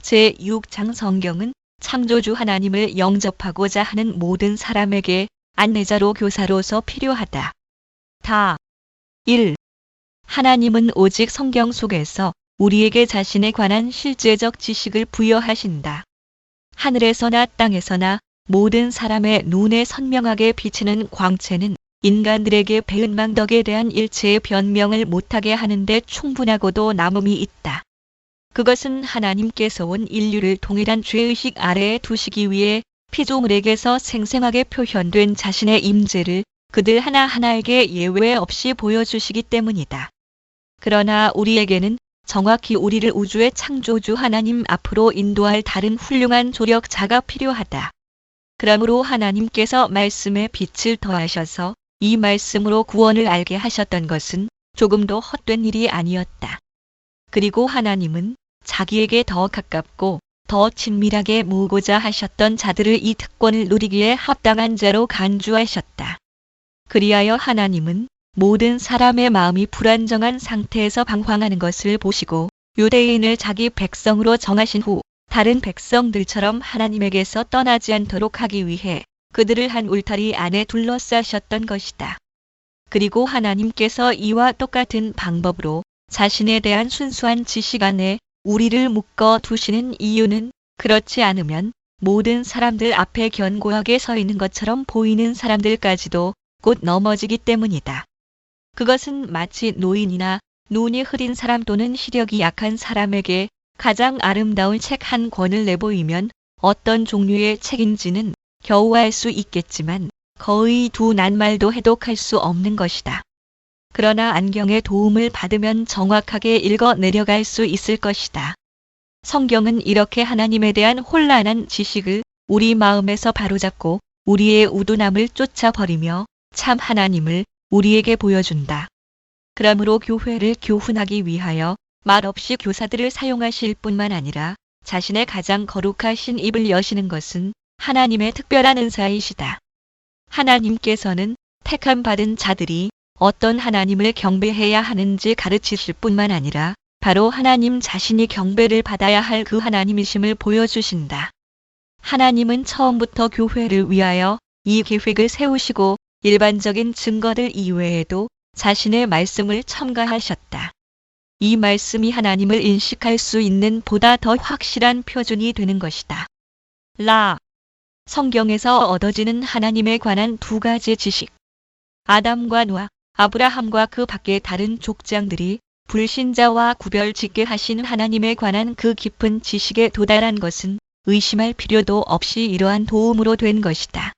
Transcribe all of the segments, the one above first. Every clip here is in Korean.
제6장 성경은 창조주 하나님을 영접하고자 하는 모든 사람에게 안내자로 교사로서 필요하다. 1. 하나님은 오직 성경 속에서 우리에게 자신에 관한 실제적 지식을 부여하신다. 하늘에서나 땅에서나 모든 사람의 눈에 선명하게 비치는 광채는 인간들에게 배은망덕에 대한 일체의 변명을 못하게 하는데 충분하고도 남음이 있다. 그것은 하나님께서 온 인류를 동일한 죄의식 아래에 두시기 위해 피조물에게서 생생하게 표현된 자신의 임재를 그들 하나하나에게 예외 없이 보여주시기 때문이다. 그러나 우리에게는 정확히 우리를 우주의 창조주 하나님 앞으로 인도할 다른 훌륭한 조력자가 필요하다. 그러므로 하나님께서 말씀에 빛을 더하셔서 이 말씀으로 구원을 알게 하셨던 것은 조금도 헛된 일이 아니었다. 그리고 하나님은 자기에게 더 가깝고 더 친밀하게 모으고자 하셨던 자들을 이 특권을 누리기에 합당한 자로 간주하셨다. 그리하여 하나님은 모든 사람의 마음이 불안정한 상태에서 방황하는 것을 보시고 유대인을 자기 백성으로 정하신 후 다른 백성들처럼 하나님에게서 떠나지 않도록 하기 위해 그들을 한 울타리 안에 둘러싸셨던 것이다. 그리고 하나님께서 이와 똑같은 방법으로 자신에 대한 순수한 지식 안에 우리를 묶어 두시는 이유는 그렇지 않으면 모든 사람들 앞에 견고하게 서 있는 것처럼 보이는 사람들까지도 곧 넘어지기 때문이다. 그것은 마치 노인이나 눈이 흐린 사람 또는 시력이 약한 사람에게 가장 아름다운 책 한 권을 내보이면 어떤 종류의 책인지는 겨우 알 수 있겠지만 거의 두 낱말도 해독할 수 없는 것이다. 그러나 안경의 도움을 받으면 정확하게 읽어 내려갈 수 있을 것이다. 성경은 이렇게 하나님에 대한 혼란한 지식을 우리 마음에서 바로잡고 우리의 우둔함을 쫓아버리며 참 하나님을 우리에게 보여준다. 그러므로 교회를 교훈하기 위하여 말없이 교사들을 사용하실 뿐만 아니라 자신의 가장 거룩하신 입을 여시는 것은 하나님의 특별한 은사이시다. 하나님께서는 택함 받은 자들이 어떤 하나님을 경배해야 하는지 가르치실 뿐만 아니라 바로 하나님 자신이 경배를 받아야 할 그 하나님이심을 보여주신다. 하나님은 처음부터 교회를 위하여 이 계획을 세우시고 일반적인 증거들 이외에도 자신의 말씀을 첨가하셨다. 이 말씀이 하나님을 인식할 수 있는 보다 더 확실한 표준이 되는 것이다. 성경에서 얻어지는 하나님에 관한 두 가지 지식. 아담과 노아, 아브라함과 그 밖의 다른 족장들이 불신자와 구별짓게 하신 하나님에 관한 그 깊은 지식에 도달한 것은 의심할 필요도 없이 이러한 도움으로 된 것이다.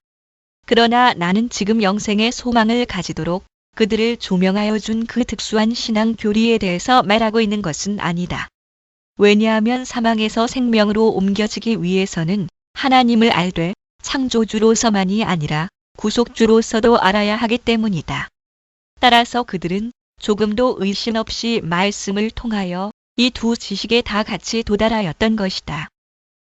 그러나 나는 지금 영생의 소망을 가지도록 그들을 조명하여 준 그 특수한 신앙 교리에 대해서 말하고 있는 것은 아니다. 왜냐하면 사망에서 생명으로 옮겨지기 위해서는 하나님을 알되 창조주로서만이 아니라 구속주로서도 알아야 하기 때문이다. 따라서 그들은 조금도 의심 없이 말씀을 통하여 이 두 지식에 다 같이 도달하였던 것이다.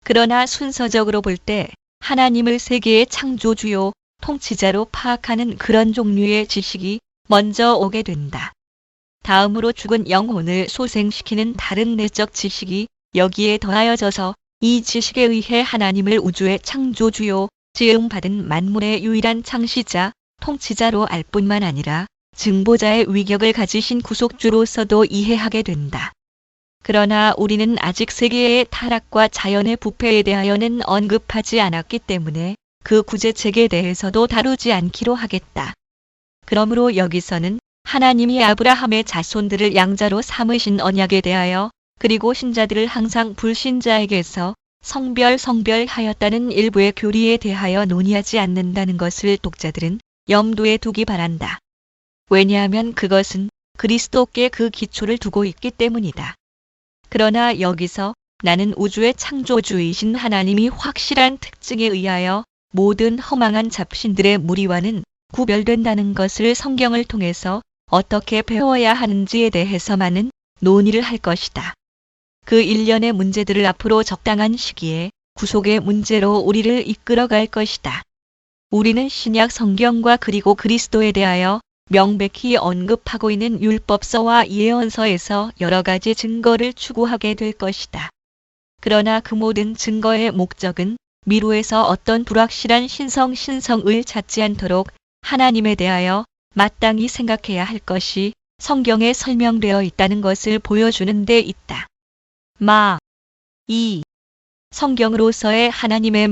그러나 순서적으로 볼 때 하나님을 세계의 창조주요 통치자로 파악하는 그런 종류의 지식이 먼저 오게 된다. 다음으로 죽은 영혼을 소생시키는 다른 내적 지식이 여기에 더하여져서 이 지식에 의해 하나님을 우주의 창조주요 지음받은 만물의 유일한 창시자, 통치자로 알 뿐만 아니라 증보자의 위격을 가지신 구속주로서도 이해하게 된다. 그러나 우리는 아직 세계의 타락과 자연의 부패에 대하여는 언급하지 않았기 때문에 그 구제책에 대해서도 다루지 않기로 하겠다. 그러므로 여기서는 하나님이 아브라함의 자손들을 양자로 삼으신 언약에 대하여 그리고 신자들을 항상 불신자에게서 성별하였다는 일부의 교리에 대하여 논의하지 않는다는 것을 독자들은 염두에 두기 바란다. 왜냐하면 그것은 그리스도께 그 기초를 두고 있기 때문이다. 그러나 여기서 나는 우주의 창조주이신 하나님이 확실한 특징에 의하여 모든 허망한 잡신들의 무리와는 구별된다는 것을 성경을 통해서 어떻게 배워야 하는지에 대해서만은 논의를 할 것이다. 그 일련의 문제들을 앞으로 적당한 시기에 구속의 문제로 우리를 이끌어갈 것이다. 우리는 신약 성경과 그리고 그리스도에 대하여 명백히 언급하고 있는 율법서와 예언서에서 여러 가지 증거를 추구하게 될 것이다. 그러나 그 모든 증거의 목적은 미루에서 어떤 불확실한 신성을 찾지 않도록 하나님에 대하여 마땅히 생각해야 할 것이 성경에 설명되어 있다는 것을 보여주는 데 있다. 2. 성경으로서의 하나님의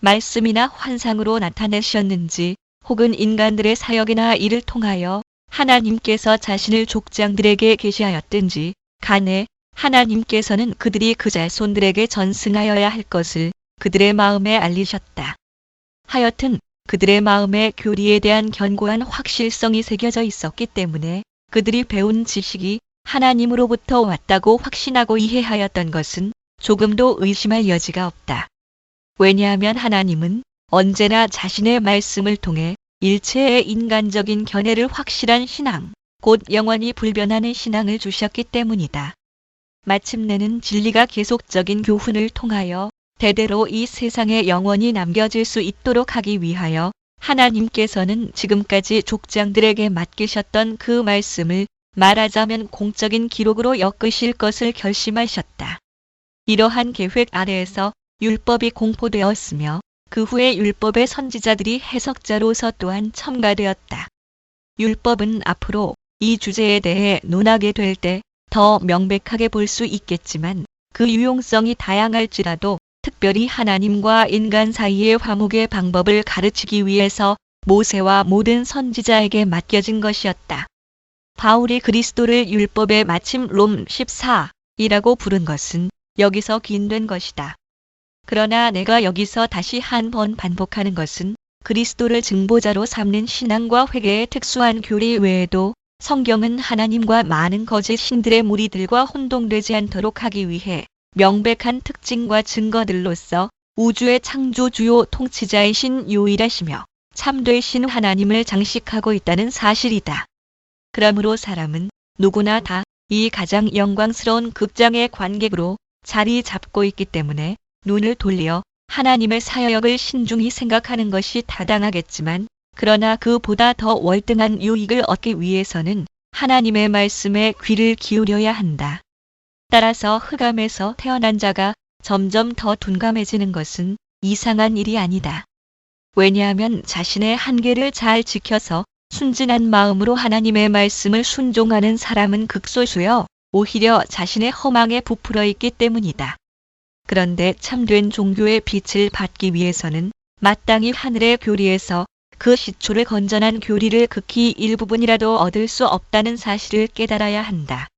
말씀이나 환상으로 나타내셨는지 혹은 인간들의 사역이나 이를 통하여 하나님께서 자신을 족장들에게 계시하였든지 간에 하나님께서는 그들이 그 자손들에게 전승하여야 할 것을 그들의 마음에 알리셨다. 하여튼 그들의 마음에 교리에 대한 견고한 확실성이 새겨져 있었기 때문에 그들이 배운 지식이 하나님으로부터 왔다고 확신하고 이해하였던 것은 조금도 의심할 여지가 없다. 왜냐하면 하나님은 언제나 자신의 말씀을 통해 일체의 인간적인 견해를 확실한 신앙, 곧 영원히 불변하는 신앙을 주셨기 때문이다. 마침내는 진리가 계속적인 교훈을 통하여 대대로 이 세상에 영원히 남겨질 수 있도록 하기 위하여 하나님께서는 지금까지 족장들에게 맡기셨던 그 말씀을 말하자면 공적인 기록으로 엮으실 것을 결심하셨다. 이러한 계획 아래에서 율법이 공포되었으며 그 후에 율법의 선지자들이 해석자로서 또한 첨가되었다. 율법은 앞으로 이 주제에 대해 논하게 될 때 더 명백하게 볼 수 있겠지만 그 유용성이 다양할지라도 특별히 하나님과 인간 사이의 화목의 방법을 가르치기 위해서 모세와 모든 선지자에게 맡겨진 것이었다. 바울이 그리스도를 율법의 마침 롬 14이라고 부른 것은 여기서 기인된 것이다. 그러나 내가 여기서 다시 한 번 반복하는 것은 그리스도를 증보자로 삼는 신앙과 회개의 특수한 교리 외에도 성경은 하나님과 많은 거짓 신들의 무리들과 혼동되지 않도록 하기 위해 명백한 특징과 증거들로서 우주의 창조주요 통치자이신 유일하시며 참되신 하나님을 장식하고 있다는 사실이다. 그러므로 사람은 누구나 다 이 가장 영광스러운 극장의 관객으로 자리 잡고 있기 때문에 눈을 돌려 하나님의 사역을 신중히 생각하는 것이 타당하겠지만 그러나 그보다 더 월등한 유익을 얻기 위해서는 하나님의 말씀에 귀를 기울여야 한다. 따라서 흑암에서 태어난 자가 점점 더 둔감해지는 것은 이상한 일이 아니다. 왜냐하면 자신의 한계를 잘 지켜서 순진한 마음으로 하나님의 말씀을 순종하는 사람은 극소수여 오히려 자신의 허망에 부풀어 있기 때문이다. 그런데 참된 종교의 빛을 받기 위해서는 마땅히 하늘의 교리에서 그 시초를 건전한 교리를 극히 일부분이라도 얻을 수 없다는 사실을 깨달아야 한다.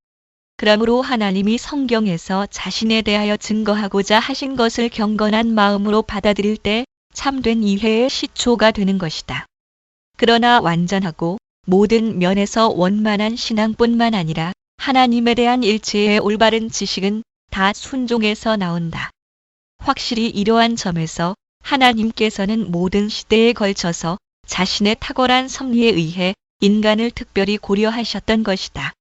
그러므로 하나님이 성경에서 자신에 대하여 증거하고자 하신 것을 경건한 마음으로 받아들일 때 참된 이해의 시초가 되는 것이다. 그러나 완전하고 모든 면에서 원만한 신앙뿐만 아니라 하나님에 대한 일체의 올바른 지식은 다 순종에서 나온다. 확실히 이러한 점에서 하나님께서는 모든 시대에 걸쳐서 자신의 탁월한 섭리에 의해 인간을 특별히 고려하셨던 것이다.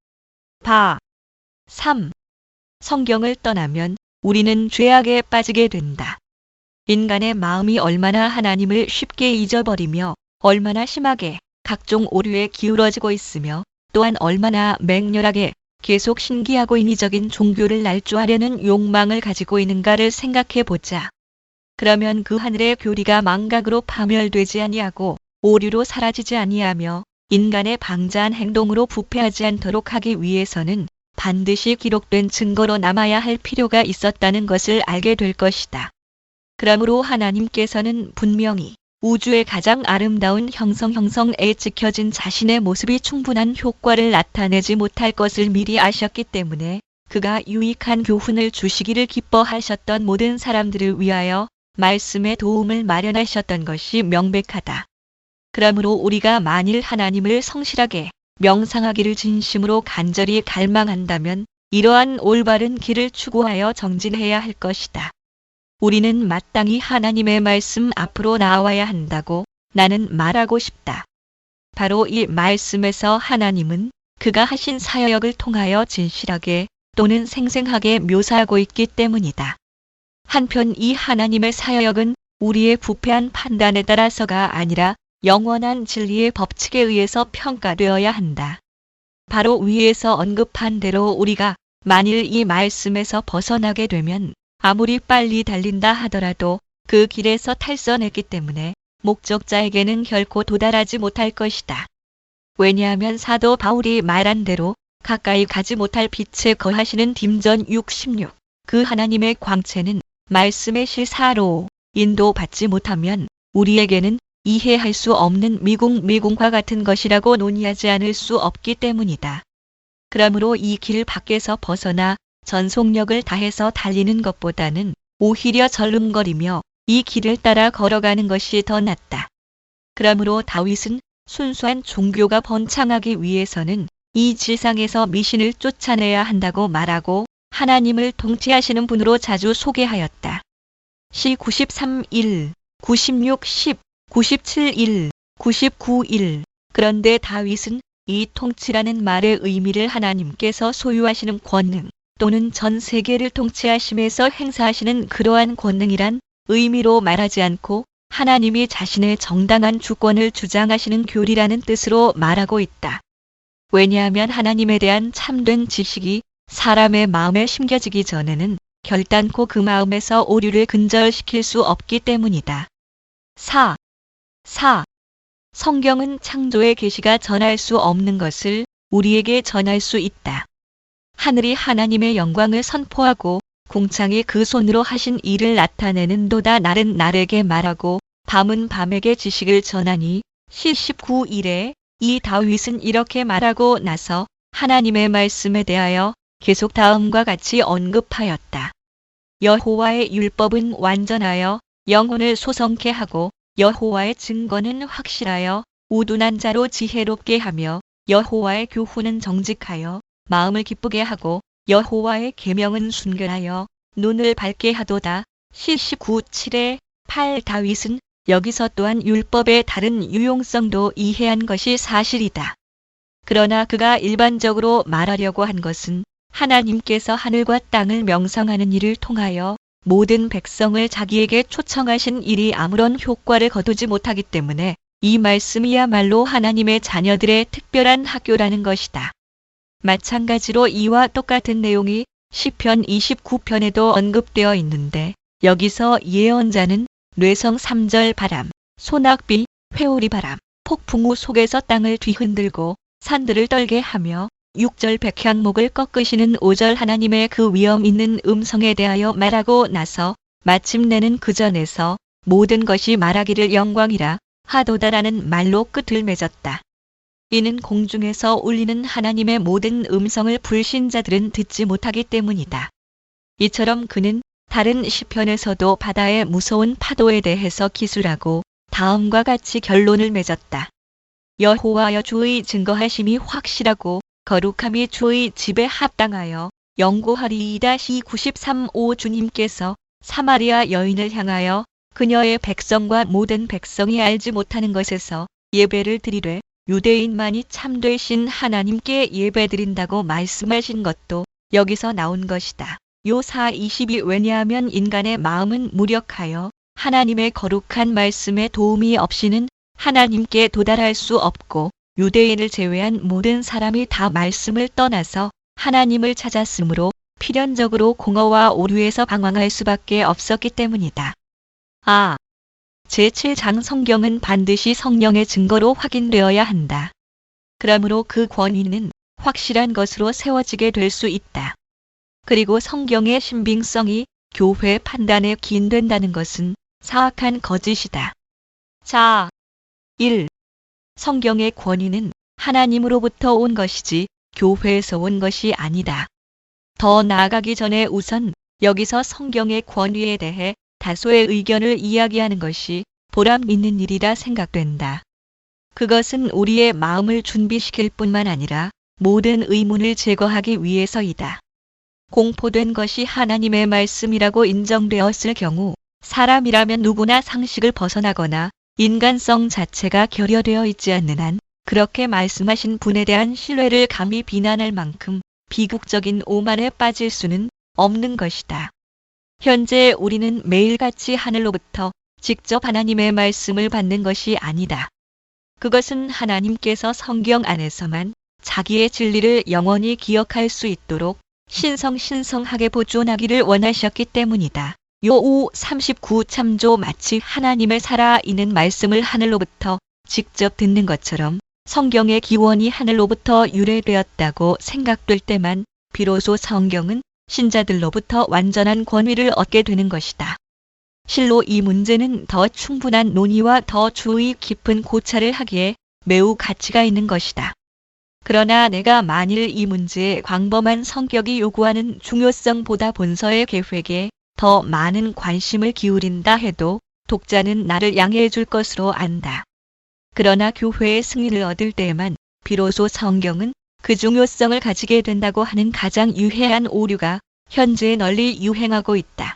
3. 성경을 떠나면 우리는 죄악에 빠지게 된다. 인간의 마음이 얼마나 하나님을 쉽게 잊어버리며 얼마나 심하게 각종 오류에 기울어지고 있으며 또한 얼마나 맹렬하게 계속 신기하고 인위적인 종교를 날조하려는 욕망을 가지고 있는가를 생각해 보자. 그러면 그 하늘의 교리가 망각으로 파멸되지 아니하고 오류로 사라지지 아니하며 인간의 방자한 행동으로 부패하지 않도록 하기 위해서는 반드시 기록된 증거로 남아야 할 필요가 있었다는 것을 알게 될 것이다. 그러므로 하나님께서는 분명히 우주의 가장 아름다운 형성에 지켜진 자신의 모습이 충분한 효과를 나타내지 못할 것을 미리 아셨기 때문에 그가 유익한 교훈을 주시기를 기뻐하셨던 모든 사람들을 위하여 말씀의 도움을 마련하셨던 것이 명백하다. 그러므로 우리가 만일 하나님을 성실하게 명상하기를 진심으로 간절히 갈망한다면 이러한 올바른 길을 추구하여 정진해야 할 것이다. 우리는 마땅히 하나님의 말씀 앞으로 나와야 한다고 나는 말하고 싶다. 바로 이 말씀에서 하나님은 그가 하신 사역을 통하여 진실하게 또는 생생하게 묘사하고 있기 때문이다. 한편 이 하나님의 사역은 우리의 부패한 판단에 따라서가 아니라 영원한 진리의 법칙에 의해서 평가되어야 한다. 바로 위에서 언급한 대로 우리가 만일 이 말씀에서 벗어나게 되면 아무리 빨리 달린다 하더라도 그 길에서 탈선했기 때문에 목적자에게는 결코 도달하지 못할 것이다. 왜냐하면 사도 바울이 말한 대로 가까이 가지 못할 빛에 거하시는 딤전 66, 그 하나님의 광채는 말씀의 실사로 인도받지 못하면 우리에게는 이해할 수 없는 미궁과 같은 것이라고 논의하지 않을 수 없기 때문이다. 그러므로 이 길 밖에서 벗어나 전속력을 다해서 달리는 것보다는 오히려 절름거리며 이 길을 따라 걸어가는 것이 더 낫다. 그러므로 다윗은 순수한 종교가 번창하기 위해서는 이 지상에서 미신을 쫓아내야 한다고 말하고 하나님을 통치하시는 분으로 자주 소개하였다. 시 93.1, 96.10, 97.1, 99.1. 그런데 다윗은 이 통치라는 말의 의미를 하나님께서 소유하시는 권능 또는 전 세계를 통치하심에서 행사하시는 그러한 권능이란 의미로 말하지 않고 하나님이 자신의 정당한 주권을 주장하시는 교리라는 뜻으로 말하고 있다. 왜냐하면 하나님에 대한 참된 지식이 사람의 마음에 심겨지기 전에는 결단코 그 마음에서 오류를 근절시킬 수 없기 때문이다. 4. 성경은 창조의 계시가 전할 수 없는 것을 우리에게 전할 수 있다. 하늘이 하나님의 영광을 선포하고 궁창이 그 손으로 하신 일을 나타내는도다. 날은 날에게 말하고 밤은 밤에게 지식을 전하니 시 19일에 이 다윗은 이렇게 말하고 나서 하나님의 말씀에 대하여 계속 다음과 같이 언급하였다. 여호와의 율법은 완전하여 영혼을 소성케 하고 여호와의 증거는 확실하여 우둔한 자로 지혜롭게 하며 여호와의 교훈은 정직하여 마음을 기쁘게 하고 여호와의 계명은 순결하여 눈을 밝게 하도다. 시 19.7에 8. 다윗은 여기서 또한 율법의 다른 유용성도 이해한 것이 사실이다. 그러나 그가 일반적으로 말하려고 한 것은 하나님께서 하늘과 땅을 명성하는 일을 통하여 모든 백성을 자기에게 초청하신 일이 아무런 효과를 거두지 못하기 때문에 이 말씀이야말로 하나님의 자녀들의 특별한 학교라는 것이다. 마찬가지로 이와 똑같은 내용이 시편 29편에도 언급되어 있는데 여기서 예언자는 뇌성 3절 바람, 소낙비, 회오리 바람, 폭풍 후 속에서 땅을 뒤흔들고 산들을 떨게 하며 6절 백향목을 꺾으시는 5절 하나님의 그 위엄 있는 음성에 대하여 말하고 나서 마침내는 그 전에서 모든 것이 말하기를 영광이라 하도다라는 말로 끝을 맺었다. 이는 공중에서 울리는 하나님의 모든 음성을 불신자들은 듣지 못하기 때문이다. 이처럼 그는 다른 시편에서도 바다의 무서운 파도에 대해서 기술하고 다음과 같이 결론을 맺었다. 여호와여 주의 증거하심이 확실하고 거룩함이 주의 집에 합당하여 영고하리이다. 시 93.5 주님께서 사마리아 여인을 향하여 그녀의 백성과 모든 백성이 알지 못하는 것에서 예배를 드리되 유대인만이 참되신 하나님께 예배드린다고 말씀하신 것도 여기서 나온 것이다. 요사 22 왜냐하면 인간의 마음은 무력하여 하나님의 거룩한 말씀에 도움이 없이는 하나님께 도달할 수 없고 유대인을 제외한 모든 사람이 다 말씀을 떠나서 하나님을 찾았으므로 필연적으로 공허와 오류에서 방황할 수밖에 없었기 때문이다. 제7장 성경은 반드시 성령의 증거로 확인되어야 한다. 그러므로 그 권위는 확실한 것으로 세워지게 될 수 있다. 그리고 성경의 신빙성이 교회 판단에 기인된다는 것은 사악한 거짓이다. 1. 성경의 권위는 하나님으로부터 온 것이지 교회에서 온 것이 아니다. 더 나아가기 전에 우선 여기서 성경의 권위에 대해 다소의 의견을 이야기하는 것이 보람 있는 일이라 생각된다. 그것은 우리의 마음을 준비시킬 뿐만 아니라 모든 의문을 제거하기 위해서이다. 공포된 것이 하나님의 말씀이라고 인정되었을 경우 사람이라면 누구나 상식을 벗어나거나 인간성 자체가 결여되어 있지 않는 한 그렇게 말씀하신 분에 대한 신뢰를 감히 비난할 만큼 비국적인 오만에 빠질 수는 없는 것이다. 현재 우리는 매일같이 하늘로부터 직접 하나님의 말씀을 받는 것이 아니다. 그것은 하나님께서 성경 안에서만 자기의 진리를 영원히 기억할 수 있도록 신성하게 보존하기를 원하셨기 때문이다. 요우 39 참조 마치 하나님의 살아있는 말씀을 하늘로부터 직접 듣는 것처럼 성경의 기원이 하늘로부터 유래되었다고 생각될 때만 비로소 성경은 신자들로부터 완전한 권위를 얻게 되는 것이다. 실로 이 문제는 더 충분한 논의와 더 주의 깊은 고찰을 하기에 매우 가치가 있는 것이다. 그러나 내가 만일 이 문제에 광범한 성격이 요구하는 중요성보다 본서의 계획에 더 많은 관심을 기울인다 해도 독자는 나를 양해해 줄 것으로 안다. 그러나 교회의 승리를 얻을 때에만 비로소 성경은 그 중요성을 가지게 된다고 하는 가장 유해한 오류가 현재 널리 유행하고 있다.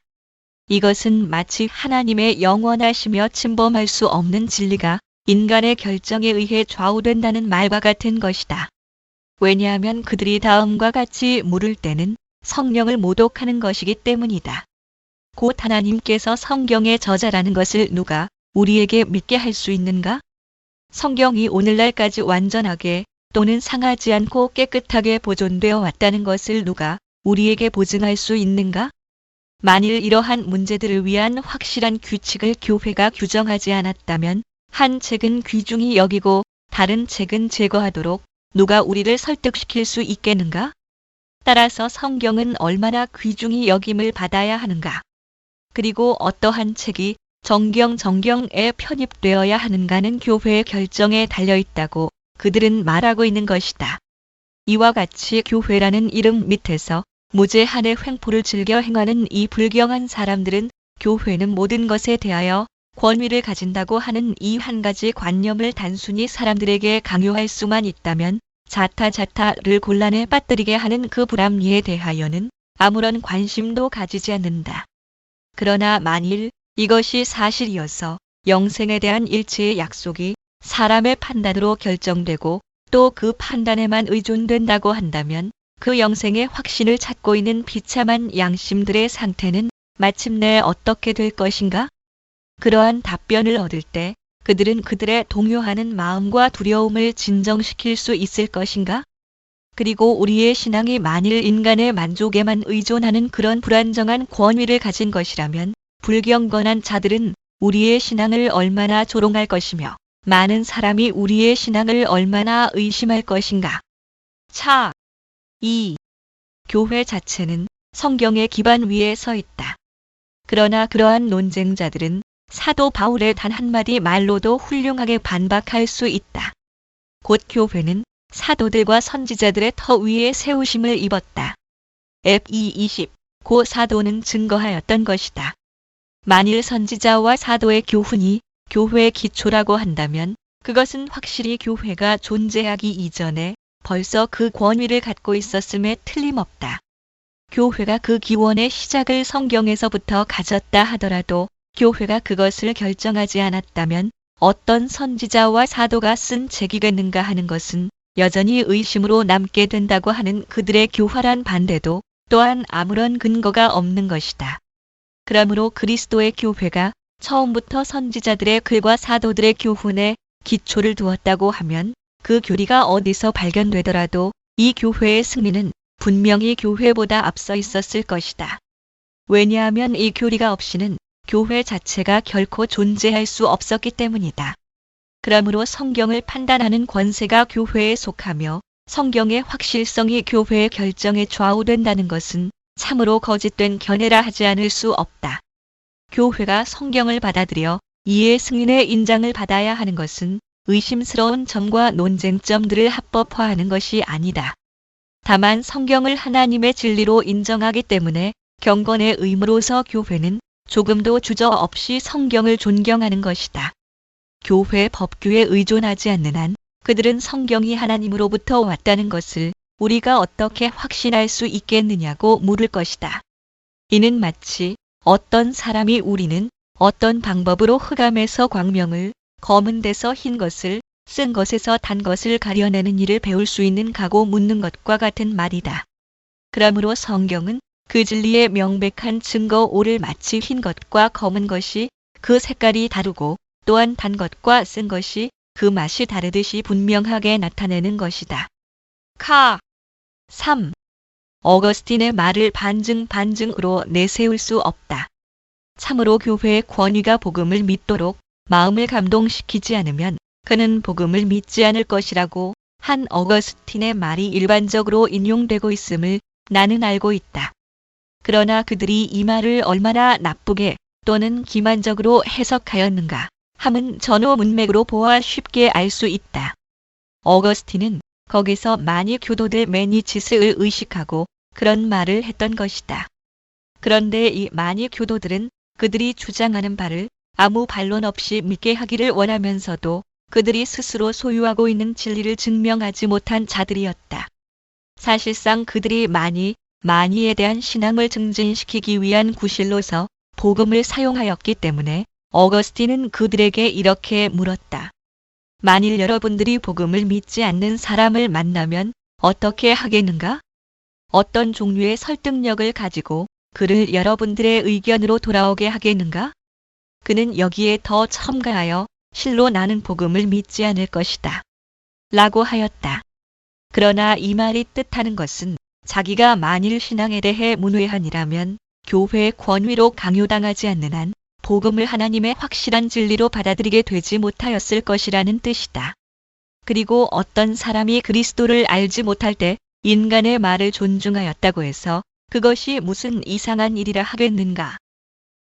이것은 마치 하나님의 영원하시며 침범할 수 없는 진리가 인간의 결정에 의해 좌우된다는 말과 같은 것이다. 왜냐하면 그들이 다음과 같이 물을 때는 성령을 모독하는 것이기 때문이다. 곧 하나님께서 성경의 저자라는 것을 누가 우리에게 믿게 할 수 있는가? 성경이 오늘날까지 완전하게 또는 상하지 않고 깨끗하게 보존되어 왔다는 것을 누가 우리에게 보증할 수 있는가? 만일 이러한 문제들을 위한 확실한 규칙을 교회가 규정하지 않았다면 한 책은 귀중히 여기고 다른 책은 제거하도록 누가 우리를 설득시킬 수 있겠는가? 따라서 성경은 얼마나 귀중히 여김을 받아야 하는가? 그리고 어떠한 책이 정경에 편입되어야 하는가는 교회의 결정에 달려있다고 그들은 말하고 있는 것이다. 이와 같이 교회라는 이름 밑에서 무제한의 횡포를 즐겨 행하는 이 불경한 사람들은 교회는 모든 것에 대하여 권위를 가진다고 하는 이 한 가지 관념을 단순히 사람들에게 강요할 수만 있다면 자타를 곤란에 빠뜨리게 하는 그 불합리에 대하여는 아무런 관심도 가지지 않는다. 그러나 만일 이것이 사실이어서 영생에 대한 일체의 약속이 사람의 판단으로 결정되고 또 그 판단에만 의존된다고 한다면 그 영생의 확신을 찾고 있는 비참한 양심들의 상태는 마침내 어떻게 될 것인가? 그러한 답변을 얻을 때 그들은 그들의 동요하는 마음과 두려움을 진정시킬 수 있을 것인가? 그리고 우리의 신앙이 만일 인간의 만족에만 의존하는 그런 불안정한 권위를 가진 것이라면 불경건한 자들은 우리의 신앙을 얼마나 조롱할 것이며 많은 사람이 우리의 신앙을 얼마나 의심할 것인가? 교회 자체는 성경의 기반 위에 서 있다. 그러나 그러한 논쟁자들은 사도 바울의 단 한마디 말로도 훌륭하게 반박할 수 있다. 곧 교회는 사도들과 선지자들의 터 위에 세우심을 입었다. F2:20 고 사도는 증거하였던 것이다. 만일 선지자와 사도의 교훈이 교회의 기초라고 한다면 그것은 확실히 교회가 존재하기 이전에 벌써 그 권위를 갖고 있었음에 틀림없다. 교회가 그 기원의 시작을 성경에서부터 가졌다 하더라도 교회가 그것을 결정하지 않았다면 어떤 선지자와 사도가 쓴 책이겠는가 하는 것은 여전히 의심으로 남게 된다고 하는 그들의 교활한 반대도 또한 아무런 근거가 없는 것이다. 그러므로 그리스도의 교회가 처음부터 선지자들의 글과 사도들의 교훈에 기초를 두었다고 하면 그 교리가 어디서 발견되더라도 이 교회의 승리는 분명히 교회보다 앞서 있었을 것이다. 왜냐하면 이 교리가 없이는 교회 자체가 결코 존재할 수 없었기 때문이다. 그러므로 성경을 판단하는 권세가 교회에 속하며 성경의 확실성이 교회의 결정에 좌우된다는 것은 참으로 거짓된 견해라 하지 않을 수 없다. 교회가 성경을 받아들여 이의 승인의 인장을 받아야 하는 것은 의심스러운 점과 논쟁점들을 합법화하는 것이 아니다. 다만 성경을 하나님의 진리로 인정하기 때문에 경건의 의무로서 교회는 조금도 주저없이 성경을 존경하는 것이다. 교회 법규에 의존하지 않는 한 그들은 성경이 하나님으로부터 왔다는 것을 우리가 어떻게 확신할 수 있겠느냐고 물을 것이다. 이는 마치 어떤 사람이 우리는 어떤 방법으로 흑암에서 광명을, 검은 데서 흰 것을, 쓴 것에서 단 것을 가려내는 일을 배울 수 있는가고 묻는 것과 같은 말이다. 그러므로 성경은 그 진리의 명백한 증거오를 마치 흰 것과 검은 것이 그 색깔이 다르고 또한 단 것과 쓴 것이 그 맛이 다르듯이 분명하게 나타내는 것이다. 3. 어거스틴의 말을 반증으로 내세울 수 없다. 참으로 교회의 권위가 복음을 믿도록 마음을 감동시키지 않으면 그는 복음을 믿지 않을 것이라고 한 어거스틴의 말이 일반적으로 인용되고 있음을 나는 알고 있다. 그러나 그들이 이 말을 얼마나 나쁘게 또는 기만적으로 해석하였는가 함은 전후 문맥으로 보아 쉽게 알 수 있다. 어거스틴은 거기서 많이 교도들 매니치스를 의식하고 그런 말을 했던 것이다. 그런데 이 많이 교도들은 그들이 주장하는 바를 아무 반론 없이 믿게 하기를 원하면서도 그들이 스스로 소유하고 있는 진리를 증명하지 못한 자들이었다. 사실상 그들이 많이에 대한 신앙을 증진시키기 위한 구실로서 복음을 사용하였기 때문에 어거스틴은 그들에게 이렇게 물었다. 만일 여러분들이 복음을 믿지 않는 사람을 만나면 어떻게 하겠는가? 어떤 종류의 설득력을 가지고 그를 여러분들의 의견으로 돌아오게 하겠는가? 그는 여기에 더 첨가하여 실로 나는 복음을 믿지 않을 것이다. 라고 하였다. 그러나 이 말이 뜻하는 것은 자기가 만일 신앙에 대해 문외한이라면 교회의 권위로 강요당하지 않는 한 복음을 하나님의 확실한 진리로 받아들이게 되지 못하였을 것이라는 뜻이다. 그리고 어떤 사람이 그리스도를 알지 못할 때 인간의 말을 존중하였다고 해서 그것이 무슨 이상한 일이라 하겠는가.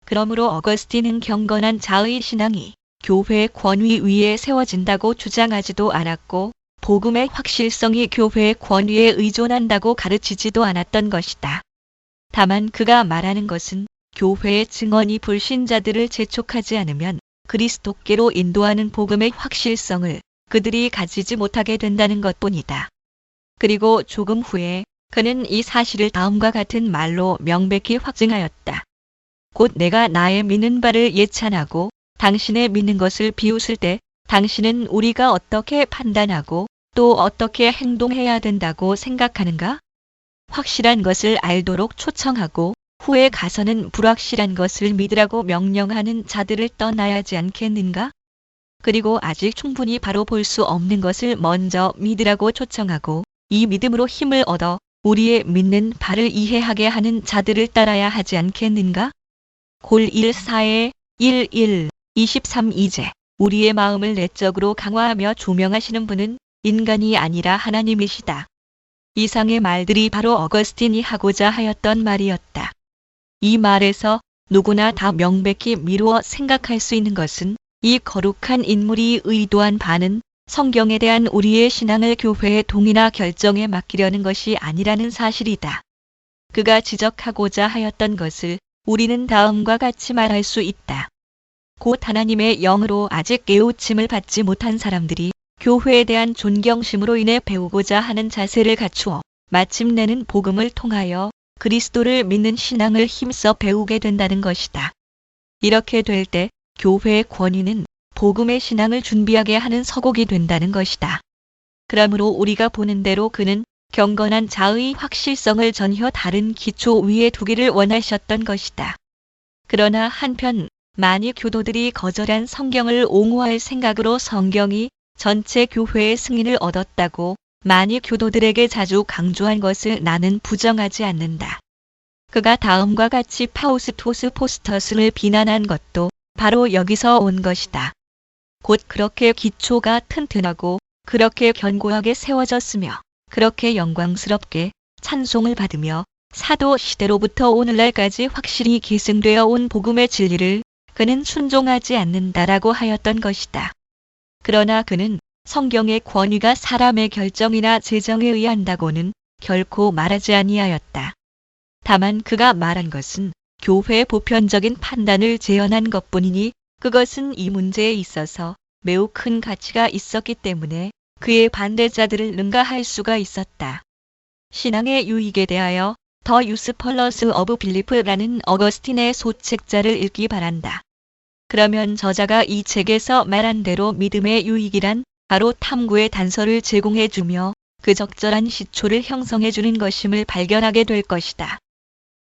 그러므로 어거스틴은 경건한 자의 신앙이 교회의 권위 위에 세워진다고 주장하지도 않았고 복음의 확실성이 교회의 권위에 의존한다고 가르치지도 않았던 것이다. 다만 그가 말하는 것은 교회의 증언이 불신자들을 재촉하지 않으면 그리스도께로 인도하는 복음의 확실성을 그들이 가지지 못하게 된다는 것뿐이다. 그리고 조금 후에 그는 이 사실을 다음과 같은 말로 명백히 확증하였다. 곧 내가 나의 믿는 바를 예찬하고 당신의 믿는 것을 비웃을 때 당신은 우리가 어떻게 판단하고 또 어떻게 행동해야 된다고 생각하는가? 확실한 것을 알도록 초청하고 후에 가서는 불확실한 것을 믿으라고 명령하는 자들을 떠나야 하지 않겠는가? 그리고 아직 충분히 바로 볼 수 없는 것을 먼저 믿으라고 초청하고 이 믿음으로 힘을 얻어 우리의 믿는 바를 이해하게 하는 자들을 따라야 하지 않겠는가? 골 1-4에 1-1, 23이제 우리의 마음을 내적으로 강화하며 조명하시는 분은 인간이 아니라 하나님이시다. 이상의 말들이 바로 어거스틴이 하고자 하였던 말이었다. 이 말에서 누구나 다 명백히 미루어 생각할 수 있는 것은 이 거룩한 인물이 의도한 바는 성경에 대한 우리의 신앙을 교회의 동의나 결정에 맡기려는 것이 아니라는 사실이다. 그가 지적하고자 하였던 것을 우리는 다음과 같이 말할 수 있다. 곧 하나님의 영으로 아직 깨우침을 받지 못한 사람들이 교회에 대한 존경심으로 인해 배우고자 하는 자세를 갖추어 마침내는 복음을 통하여 그리스도를 믿는 신앙을 힘써 배우게 된다는 것이다. 이렇게 될 때 교회의 권위는 복음의 신앙을 준비하게 하는 서곡이 된다는 것이다. 그러므로 우리가 보는 대로 그는 경건한 자의 확실성을 전혀 다른 기초 위에 두기를 원하셨던 것이다. 그러나 한편 많이 교도들이 거절한 성경을 옹호할 생각으로 성경이 전체 교회의 승인을 얻었다고 많이 교도들에게 자주 강조한 것을 나는 부정하지 않는다. 그가 다음과 같이 파우스토스 포스터스를 비난한 것도 바로 여기서 온 것이다. 곧 그렇게 기초가 튼튼하고 그렇게 견고하게 세워졌으며 그렇게 영광스럽게 찬송을 받으며 사도 시대로부터 오늘날까지 확실히 계승되어 온 복음의 진리를 그는 순종하지 않는다라고 하였던 것이다. 그러나 그는 성경의 권위가 사람의 결정이나 재정에 의한다고는 결코 말하지 아니하였다. 다만 그가 말한 것은 교회의 보편적인 판단을 재현한 것뿐이니 그것은 이 문제에 있어서 매우 큰 가치가 있었기 때문에 그의 반대자들을 능가할 수가 있었다. 신앙의 유익에 대하여 더 유스펄러스 어브 빌리프라는 어거스틴의 소책자를 읽기 바란다. 그러면 저자가 이 책에서 말한 대로 믿음의 유익이란 바로 탐구의 단서를 제공해주며 그 적절한 시초를 형성해주는 것임을 발견하게 될 것이다.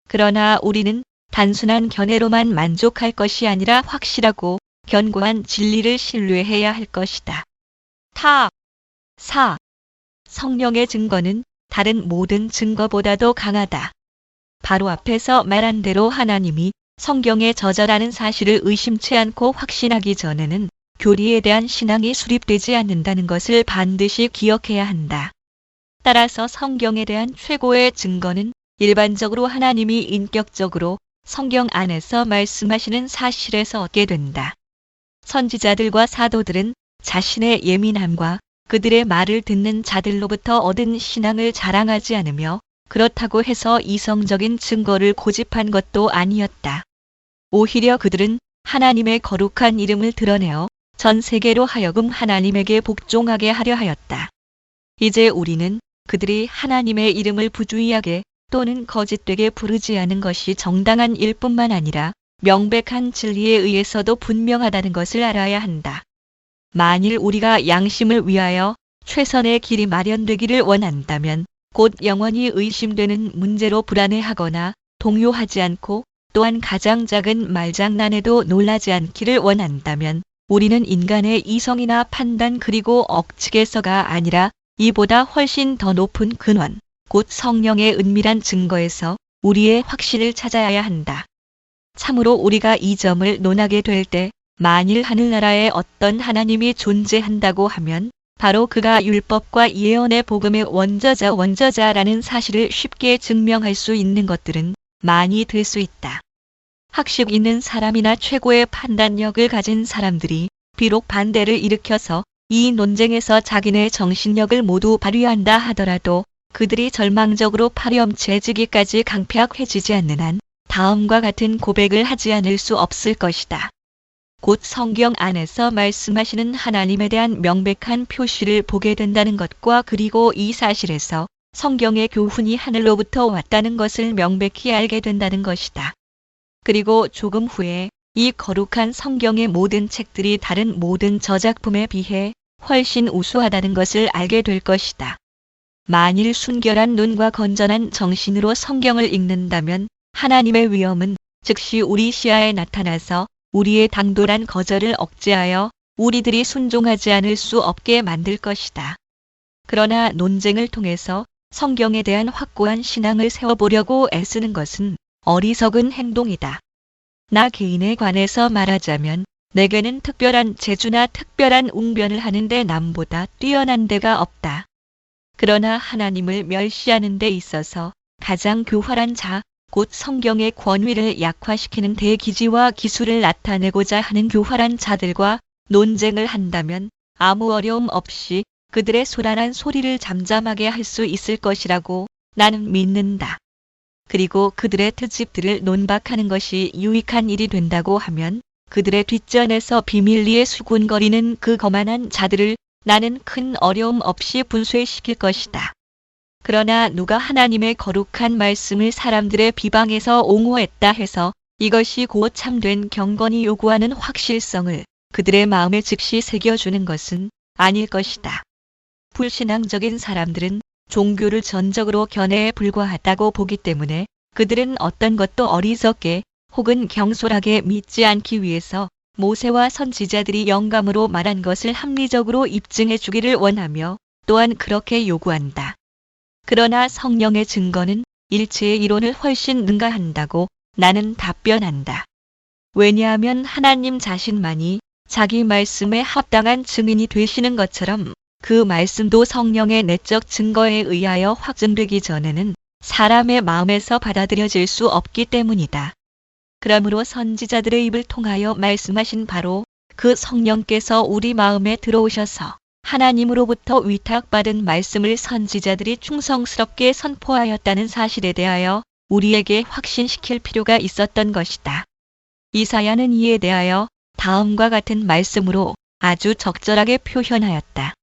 그러나 우리는 단순한 견해로만 만족할 것이 아니라 확실하고 견고한 진리를 신뢰해야 할 것이다. 타, 사. 성령의 증거는 다른 모든 증거보다도 강하다. 바로 앞에서 말한 대로 하나님이 성경에 저자라는 사실을 의심치 않고 확신하기 전에는 교리에 대한 신앙이 수립되지 않는다는 것을 반드시 기억해야 한다. 따라서 성경에 대한 최고의 증거는 일반적으로 하나님이 인격적으로 성경 안에서 말씀하시는 사실에서 얻게 된다. 선지자들과 사도들은 자신의 예민함과 그들의 말을 듣는 자들로부터 얻은 신앙을 자랑하지 않으며 그렇다고 해서 이성적인 증거를 고집한 것도 아니었다. 오히려 그들은 하나님의 거룩한 이름을 드러내어 전 세계로 하여금 하나님에게 복종하게 하려 하였다. 이제 우리는 그들이 하나님의 이름을 부주의하게 또는 거짓되게 부르지 않은 것이 정당한 일뿐만 아니라 명백한 진리에 의해서도 분명하다는 것을 알아야 한다. 만일 우리가 양심을 위하여 최선의 길이 마련되기를 원한다면 곧 영원히 의심되는 문제로 불안해하거나 동요하지 않고 또한 가장 작은 말장난에도 놀라지 않기를 원한다면 우리는 인간의 이성이나 판단 그리고 억측에서가 아니라 이보다 훨씬 더 높은 근원, 곧 성령의 은밀한 증거에서 우리의 확신을 찾아야 한다. 참으로 우리가 이 점을 논하게 될 때 만일 하늘나라에 어떤 하나님이 존재한다고 하면 바로 그가 율법과 예언의 복음의 원저자라는 사실을 쉽게 증명할 수 있는 것들은 많이 될 수 있다. 학식 있는 사람이나 최고의 판단력을 가진 사람들이 비록 반대를 일으켜서 이 논쟁에서 자기네 정신력을 모두 발휘한다 하더라도 그들이 절망적으로 파렴치해지기까지 강팍해지지 않는 한 다음과 같은 고백을 하지 않을 수 없을 것이다. 곧 성경 안에서 말씀하시는 하나님에 대한 명백한 표시를 보게 된다는 것과 그리고 이 사실에서 성경의 교훈이 하늘로부터 왔다는 것을 명백히 알게 된다는 것이다. 그리고 조금 후에 이 거룩한 성경의 모든 책들이 다른 모든 저작품에 비해 훨씬 우수하다는 것을 알게 될 것이다. 만일 순결한 눈과 건전한 정신으로 성경을 읽는다면 하나님의 위엄은 즉시 우리 시야에 나타나서 우리의 당돌한 거절을 억제하여 우리들이 순종하지 않을 수 없게 만들 것이다. 그러나 논쟁을 통해서 성경에 대한 확고한 신앙을 세워보려고 애쓰는 것은 어리석은 행동이다. 나 개인에 관해서 말하자면 내게는 특별한 재주나 특별한 웅변을 하는데 남보다 뛰어난 데가 없다. 그러나 하나님을 멸시하는 데 있어서 가장 교활한 자, 곧 성경의 권위를 약화시키는 대기지와 기술을 나타내고자 하는 교활한 자들과 논쟁을 한다면 아무 어려움 없이 그들의 소란한 소리를 잠잠하게 할 수 있을 것이라고 나는 믿는다. 그리고 그들의 특집들을 논박하는 것이 유익한 일이 된다고 하면 그들의 뒷전에서 비밀리에 수군거리는 그 거만한 자들을 나는 큰 어려움 없이 분쇄시킬 것이다. 그러나 누가 하나님의 거룩한 말씀을 사람들의 비방에서 옹호했다 해서 이것이 곧 참된 경건이 요구하는 확실성을 그들의 마음에 즉시 새겨주는 것은 아닐 것이다. 불신앙적인 사람들은 종교를 전적으로 견해에 불과하다고 보기 때문에 그들은 어떤 것도 어리석게 혹은 경솔하게 믿지 않기 위해서 모세와 선지자들이 영감으로 말한 것을 합리적으로 입증해 주기를 원하며 또한 그렇게 요구한다. 그러나 성령의 증거는 일체의 이론을 훨씬 능가한다고 나는 답변한다. 왜냐하면 하나님 자신만이 자기 말씀에 합당한 증인이 되시는 것처럼 그 말씀도 성령의 내적 증거에 의하여 확증되기 전에는 사람의 마음에서 받아들여질 수 없기 때문이다. 그러므로 선지자들의 입을 통하여 말씀하신 바로 그 성령께서 우리 마음에 들어오셔서 하나님으로부터 위탁받은 말씀을 선지자들이 충성스럽게 선포하였다는 사실에 대하여 우리에게 확신시킬 필요가 있었던 것이다. 이사야는 이에 대하여 다음과 같은 말씀으로 아주 적절하게 표현하였다.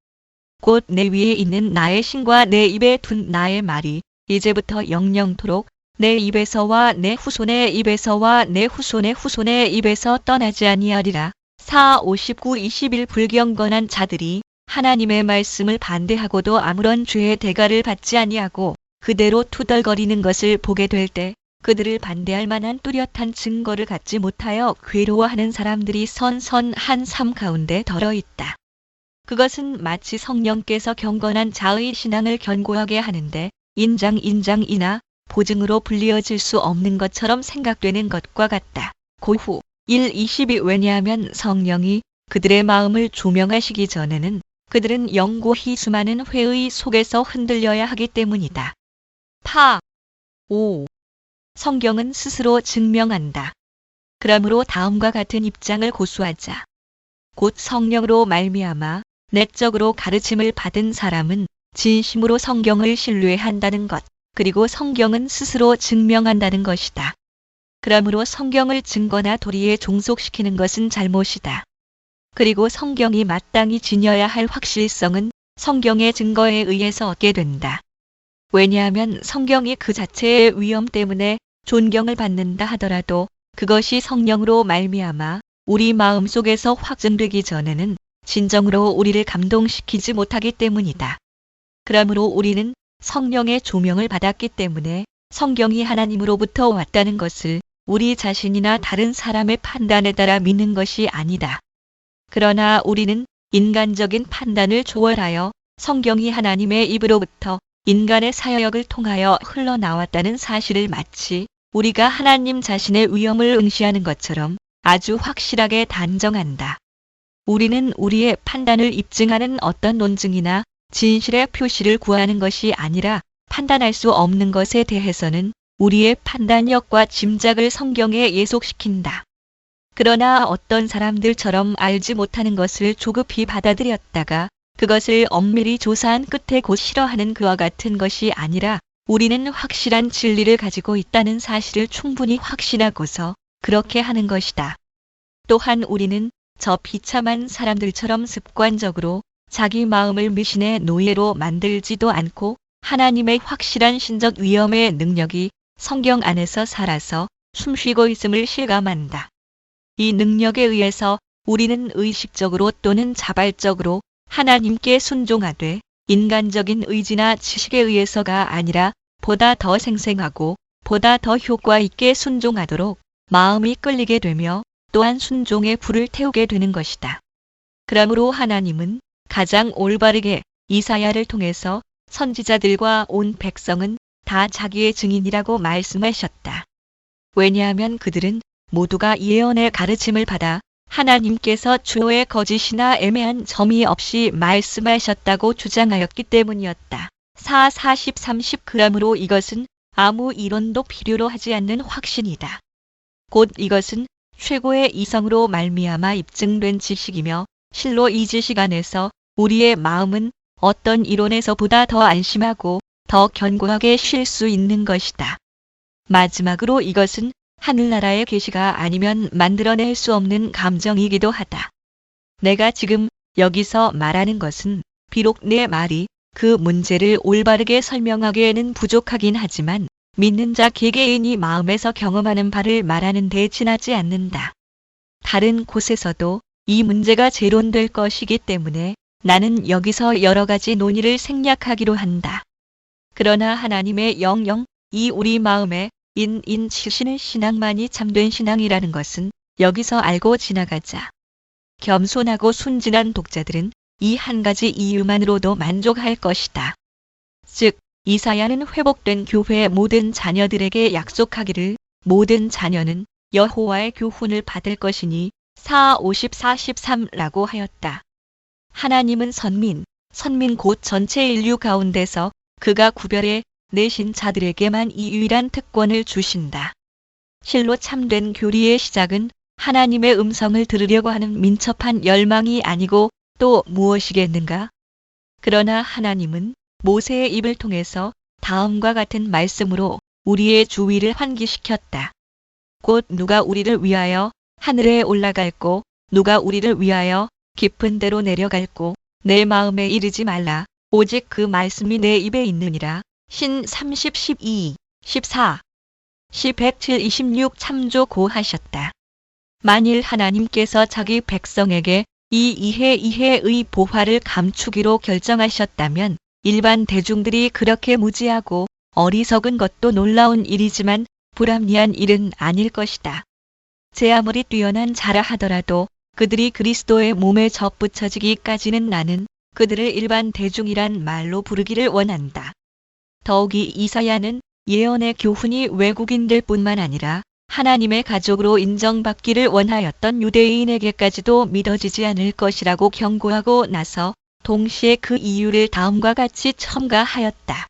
곧 내 위에 있는 나의 신과 내 입에 둔 나의 말이 이제부터 영영토록 내 입에서와 내 후손의 입에서와 내 후손의 후손의 입에서 떠나지 아니하리라. 4:59-21 불경건한 자들이 하나님의 말씀을 반대하고도 아무런 죄의 대가를 받지 아니하고 그대로 투덜거리는 것을 보게 될 때 그들을 반대할 만한 뚜렷한 증거를 갖지 못하여 괴로워하는 사람들이 선선한 삶 가운데 덜어 있다. 그것은 마치 성령께서 경건한 자의 신앙을 견고하게 하는데 인장이나 보증으로 불리어질 수 없는 것처럼 생각되는 것과 같다. 고후 1:22 왜냐하면 성령이 그들의 마음을 조명하시기 전에는 그들은 영고히 수많은 회의 속에서 흔들려야 하기 때문이다. 5. 성경은 스스로 증명한다. 그러므로 다음과 같은 입장을 고수하자. 곧 성령으로 말미암아 내적으로 가르침을 받은 사람은 진심으로 성경을 신뢰한다는 것, 그리고 성경은 스스로 증명한다는 것이다. 그러므로 성경을 증거나 도리에 종속시키는 것은 잘못이다. 그리고 성경이 마땅히 지녀야 할 확실성은 성경의 증거에 의해서 얻게 된다. 왜냐하면 성경이 그 자체의 위엄 때문에 존경을 받는다 하더라도 그것이 성령으로 말미암아 우리 마음속에서 확증되기 전에는 진정으로 우리를 감동시키지 못하기 때문이다. 그러므로 우리는 성령의 조명을 받았기 때문에 성경이 하나님으로부터 왔다는 것을 우리 자신이나 다른 사람의 판단에 따라 믿는 것이 아니다. 그러나 우리는 인간적인 판단을 초월하여 성경이 하나님의 입으로부터 인간의 사역을 통하여 흘러나왔다는 사실을 마치 우리가 하나님 자신의 위엄을 응시하는 것처럼 아주 확실하게 단정한다. 우리는 우리의 판단을 입증하는 어떤 논증이나 진실의 표시를 구하는 것이 아니라 판단할 수 없는 것에 대해서는 우리의 판단력과 짐작을 성경에 예속시킨다. 그러나 어떤 사람들처럼 알지 못하는 것을 조급히 받아들였다가 그것을 엄밀히 조사한 끝에 곧 싫어하는 그와 같은 것이 아니라 우리는 확실한 진리를 가지고 있다는 사실을 충분히 확신하고서 그렇게 하는 것이다. 또한 우리는 저 비참한 사람들처럼 습관적으로 자기 마음을 미신의 노예로 만들지도 않고 하나님의 확실한 신적 위엄의 능력이 성경 안에서 살아서 숨쉬고 있음을 실감한다. 이 능력에 의해서 우리는 의식적으로 또는 자발적으로 하나님께 순종하되 인간적인 의지나 지식에 의해서가 아니라 보다 더 생생하고 보다 더 효과 있게 순종하도록 마음이 끌리게 되며 또한 순종의 불을 태우게 되는 것이다. 그러므로 하나님은 가장 올바르게 이사야를 통해서 선지자들과 온 백성은 다 자기의 증인이라고 말씀하셨다. 왜냐하면 그들은 모두가 예언의 가르침을 받아 하나님께서 주어의 거짓이나 애매한 점이 없이 말씀하셨다고 주장하였기 때문이었다. 40, 30 그러므로 이것은 아무 이론도 필요로 하지 않는 확신이다. 곧 이것은 최고의 이성으로 말미암아 입증된 지식이며 실로 이 지식 안에서 우리의 마음은 어떤 이론에서보다 더 안심하고 더 견고하게 쉴 수 있는 것이다. 마지막으로 이것은 하늘나라의 계시가 아니면 만들어낼 수 없는 감정이기도 하다. 내가 지금 여기서 말하는 것은 비록 내 말이 그 문제를 올바르게 설명하기에는 부족하긴 하지만 믿는 자 개개인이 마음에서 경험하는 바를 말하는 데 지나지 않는다. 다른 곳에서도 이 문제가 재론될 것이기 때문에 나는 여기서 여러 가지 논의를 생략하기로 한다. 그러나 하나님의 영이 우리 마음에 치시는 신앙만이 참된 신앙이라는 것은 여기서 알고 지나가자. 겸손하고 순진한 독자들은 이 한 가지 이유만으로도 만족할 것이다. 즉, 이사야는 회복된 교회의 모든 자녀들에게 약속하기를 모든 자녀는 여호와의 교훈을 받을 것이니 4:50-43라고 하였다. 하나님은 선민 곧 전체 인류 가운데서 그가 구별해 내신 자들에게만 이 유일한 특권을 주신다. 실로 참된 교리의 시작은 하나님의 음성을 들으려고 하는 민첩한 열망이 아니고 또 무엇이겠는가? 그러나 하나님은 모세의 입을 통해서 다음과 같은 말씀으로 우리의 주위를 환기시켰다. 곧 누가 우리를 위하여 하늘에 올라갈고 누가 우리를 위하여 깊은 데로 내려갈고 내 마음에 이르지 말라. 오직 그 말씀이 내 입에 있느니라. 신 30, 12, 14, 시 107, 26 참조 하셨다. 만일 하나님께서 자기 백성에게 이 이해의 보화를 감추기로 결정하셨다면 일반 대중들이 그렇게 무지하고 어리석은 것도 놀라운 일이지만 불합리한 일은 아닐 것이다. 제 아무리 뛰어난 자라 하더라도 그들이 그리스도의 몸에 접붙여지기까지는 나는 그들을 일반 대중이란 말로 부르기를 원한다. 더욱이 이사야는 예언의 교훈이 외국인들 뿐만 아니라 하나님의 가족으로 인정받기를 원하였던 유대인에게까지도 믿어지지 않을 것이라고 경고하고 나서 동시에 그 이유를 다음과 같이 첨가하였다.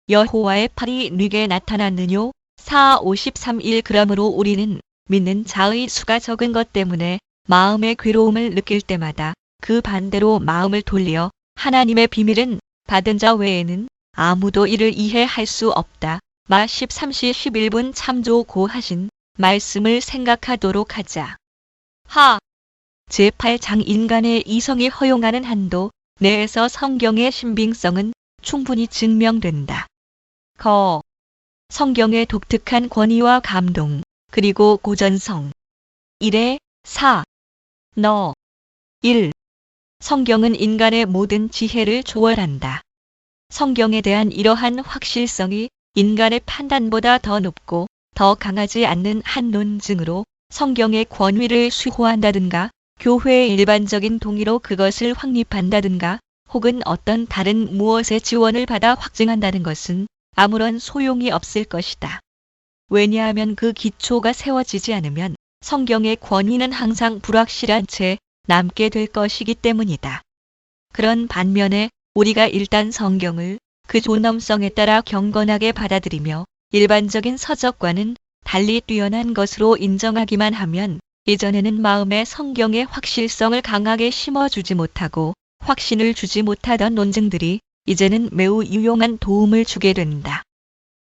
여호와의 팔이 네게 나타났느뇨 4:53 그러므로 우리는 믿는 자의 수가 적은 것 때문에 마음의 괴로움을 느낄 때마다 그 반대로 마음을 돌려 하나님의 비밀은 받은 자 외에는 아무도 이를 이해할 수 없다. 마 13시 11분 참조 고하신 말씀을 생각하도록 하자. 하. 제8장 인간의 이성이 허용하는 한도 내에서 성경의 신빙성은 충분히 증명된다. 거. 성경의 독특한 권위와 감동, 그리고 고전성. 1에 4. 너. 1. 성경은 인간의 모든 지혜를 초월한다. 성경에 대한 이러한 확실성이 인간의 판단보다 더 높고 더 강하지 않는 한 논증으로 성경의 권위를 수호한다든가 교회의 일반적인 동의로 그것을 확립한다든가 혹은 어떤 다른 무엇의 지원을 받아 확증한다는 것은 아무런 소용이 없을 것이다. 왜냐하면 그 기초가 세워지지 않으면 성경의 권위는 항상 불확실한 채 남게 될 것이기 때문이다. 그런 반면에 우리가 일단 성경을 그 존엄성에 따라 경건하게 받아들이며 일반적인 서적과는 달리 뛰어난 것으로 인정하기만 하면 이전에는 마음에 성경의 확실성을 강하게 심어주지 못하고 확신을 주지 못하던 논증들이 이제는 매우 유용한 도움을 주게 된다.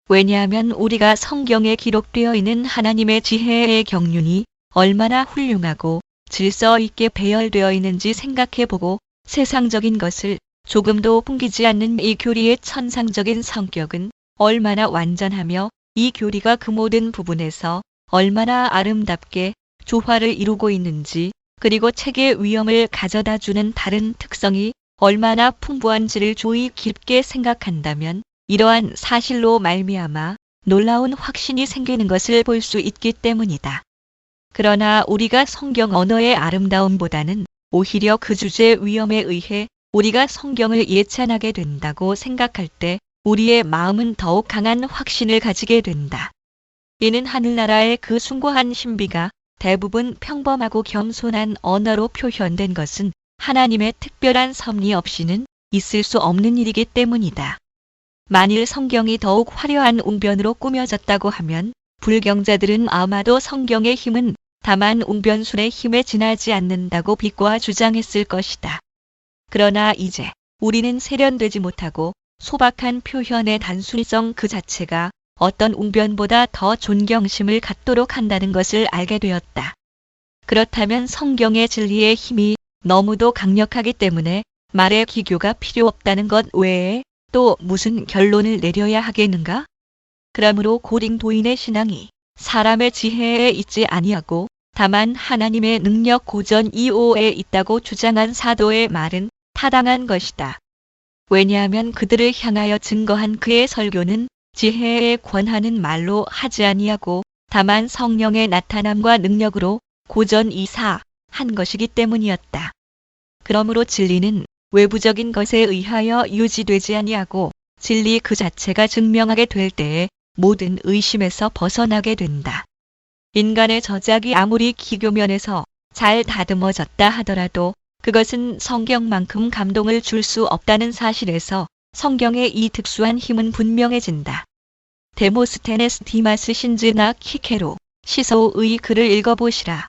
왜냐하면 우리가 성경에 기록되어 있는 하나님의 지혜의 경륜이 얼마나 훌륭하고 질서 있게 배열되어 있는지 생각해보고 세상적인 것을 조금도 풍기지 않는 이 교리의 천상적인 성격은 얼마나 완전하며 이 교리가 그 모든 부분에서 얼마나 아름답게 조화를 이루고 있는지 그리고 책의 위엄을 가져다주는 다른 특성이 얼마나 풍부한지를 조이 깊게 생각한다면 이러한 사실로 말미암아 놀라운 확신이 생기는 것을 볼 수 있기 때문이다. 그러나 우리가 성경 언어의 아름다움보다는 오히려 그 주제의 위엄에 의해 우리가 성경을 예찬하게 된다고 생각할 때 우리의 마음은 더욱 강한 확신을 가지게 된다. 이는 하늘나라의 그 숭고한 신비가 대부분 평범하고 겸손한 언어로 표현된 것은 하나님의 특별한 섭리 없이는 있을 수 없는 일이기 때문이다. 만일 성경이 더욱 화려한 웅변으로 꾸며졌다고 하면 불경자들은 아마도 성경의 힘은 다만 웅변술의 힘에 지나지 않는다고 비꼬아 주장했을 것이다. 그러나 이제 우리는 세련되지 못하고 소박한 표현의 단순성 그 자체가 어떤 웅변보다 더 존경심을 갖도록 한다는 것을 알게 되었다. 그렇다면 성경의 진리의 힘이 너무도 강력하기 때문에 말의 기교가 필요 없다는 것 외에 또 무슨 결론을 내려야 하겠는가? 그러므로 고린도인의 신앙이 사람의 지혜에 있지 아니하고 다만 하나님의 능력 고전 2호에 있다고 주장한 사도의 말은 타당한 것이다. 왜냐하면 그들을 향하여 증거한 그의 설교는 지혜에 권하는 말로 하지 아니하고 다만 성령의 나타남과 능력으로 고전 2사 한 것이기 때문이었다. 그러므로 진리는 외부적인 것에 의하여 유지되지 아니하고 진리 그 자체가 증명하게 될 때에 모든 의심에서 벗어나게 된다. 인간의 저작이 아무리 기교면에서 잘 다듬어졌다 하더라도 그것은 성경만큼 감동을 줄 수 없다는 사실에서 성경의 이 특수한 힘은 분명해진다. 데모스테네스 디마스 신즈나 키케로, 시서우의 글을 읽어보시라.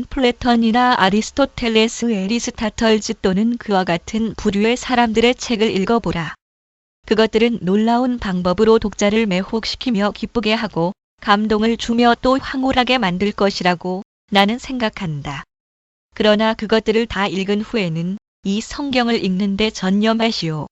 플라톤이나 아리스토텔레스 에리스타털즈 또는 그와 같은 부류의 사람들의 책을 읽어보라. 그것들은 놀라운 방법으로 독자를 매혹시키며 기쁘게 하고 감동을 주며 또 황홀하게 만들 것이라고 나는 생각한다. 그러나 그것들을 다 읽은 후에는 이 성경을 읽는데 전념하시오.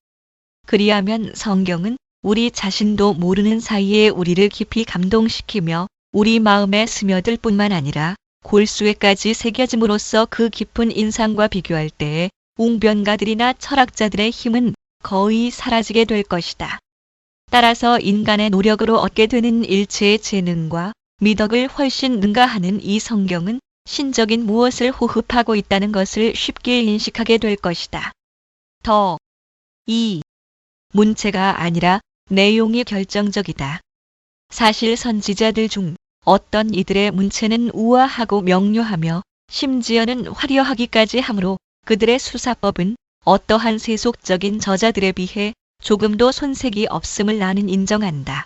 그리하면 성경은 우리 자신도 모르는 사이에 우리를 깊이 감동시키며 우리 마음에 스며들 뿐만 아니라 골수에까지 새겨짐으로써 그 깊은 인상과 비교할 때에 웅변가들이나 철학자들의 힘은 거의 사라지게 될 것이다. 따라서 인간의 노력으로 얻게 되는 일체의 재능과 미덕을 훨씬 능가하는 이 성경은 신적인 무엇을 호흡하고 있다는 것을 쉽게 인식하게 될 것이다. 이 문체가 아니라 내용이 결정적이다. 사실 선지자들 중 어떤 이들의 문체는 우아하고 명료하며 심지어는 화려하기까지 하므로 그들의 수사법은 어떠한 세속적인 저자들에 비해 조금도 손색이 없음을 나는 인정한다.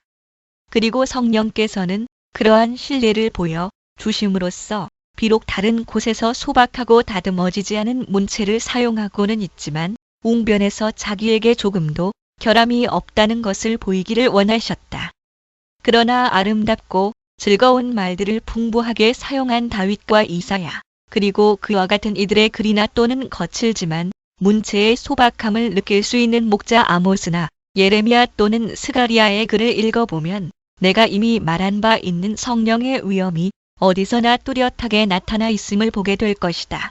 그리고 성령께서는 그러한 신뢰를 보여 주심으로써 비록 다른 곳에서 소박하고 다듬어지지 않은 문체를 사용하고는 있지만 웅변에서 자기에게 조금도 결함이 없다는 것을 보이기를 원하셨다. 그러나 아름답고 즐거운 말들을 풍부하게 사용한 다윗과 이사야, 그리고 그와 같은 이들의 글이나 또는 거칠지만 문체의 소박함을 느낄 수 있는 목자 아모스나 예레미야 또는 스가리야의 글을 읽어보면 내가 이미 말한 바 있는 성령의 위엄이 어디서나 뚜렷하게 나타나 있음을 보게 될 것이다.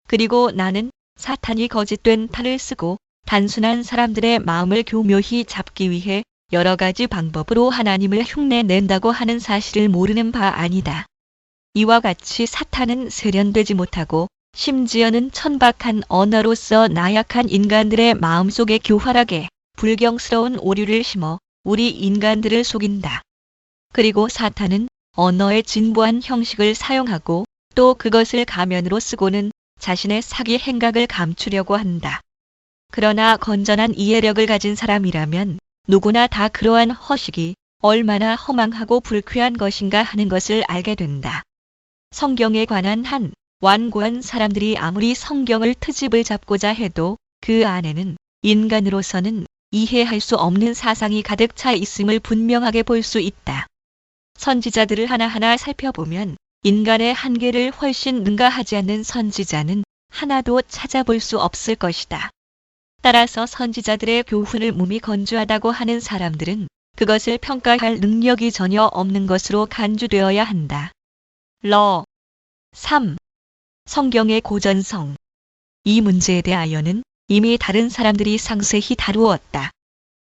그리고 나는 사탄이 거짓된 탈을 쓰고 단순한 사람들의 마음을 교묘히 잡기 위해 여러 가지 방법으로 하나님을 흉내낸다고 하는 사실을 모르는 바 아니다. 이와 같이 사탄은 세련되지 못하고 심지어는 천박한 언어로서 나약한 인간들의 마음속에 교활하게 불경스러운 오류를 심어 우리 인간들을 속인다. 그리고 사탄은 언어의 진보한 형식을 사용하고 또 그것을 가면으로 쓰고는 자신의 사기 행각을 감추려고 한다. 그러나 건전한 이해력을 가진 사람이라면 누구나 다 그러한 허식이 얼마나 허망하고 불쾌한 것인가 하는 것을 알게 된다. 성경에 관한 한 완고한 사람들이 아무리 성경을 트집을 잡고자 해도 그 안에는 인간으로서는 이해할 수 없는 사상이 가득 차 있음을 분명하게 볼 수 있다. 선지자들을 하나하나 살펴보면 인간의 한계를 훨씬 능가하지 않는 선지자는 하나도 찾아볼 수 없을 것이다. 따라서 선지자들의 교훈을 몸이 건조하다고 하는 사람들은 그것을 평가할 능력이 전혀 없는 것으로 간주되어야 한다. 3. 성경의 고전성. 이 문제에 대하여는 이미 다른 사람들이 상세히 다루었다.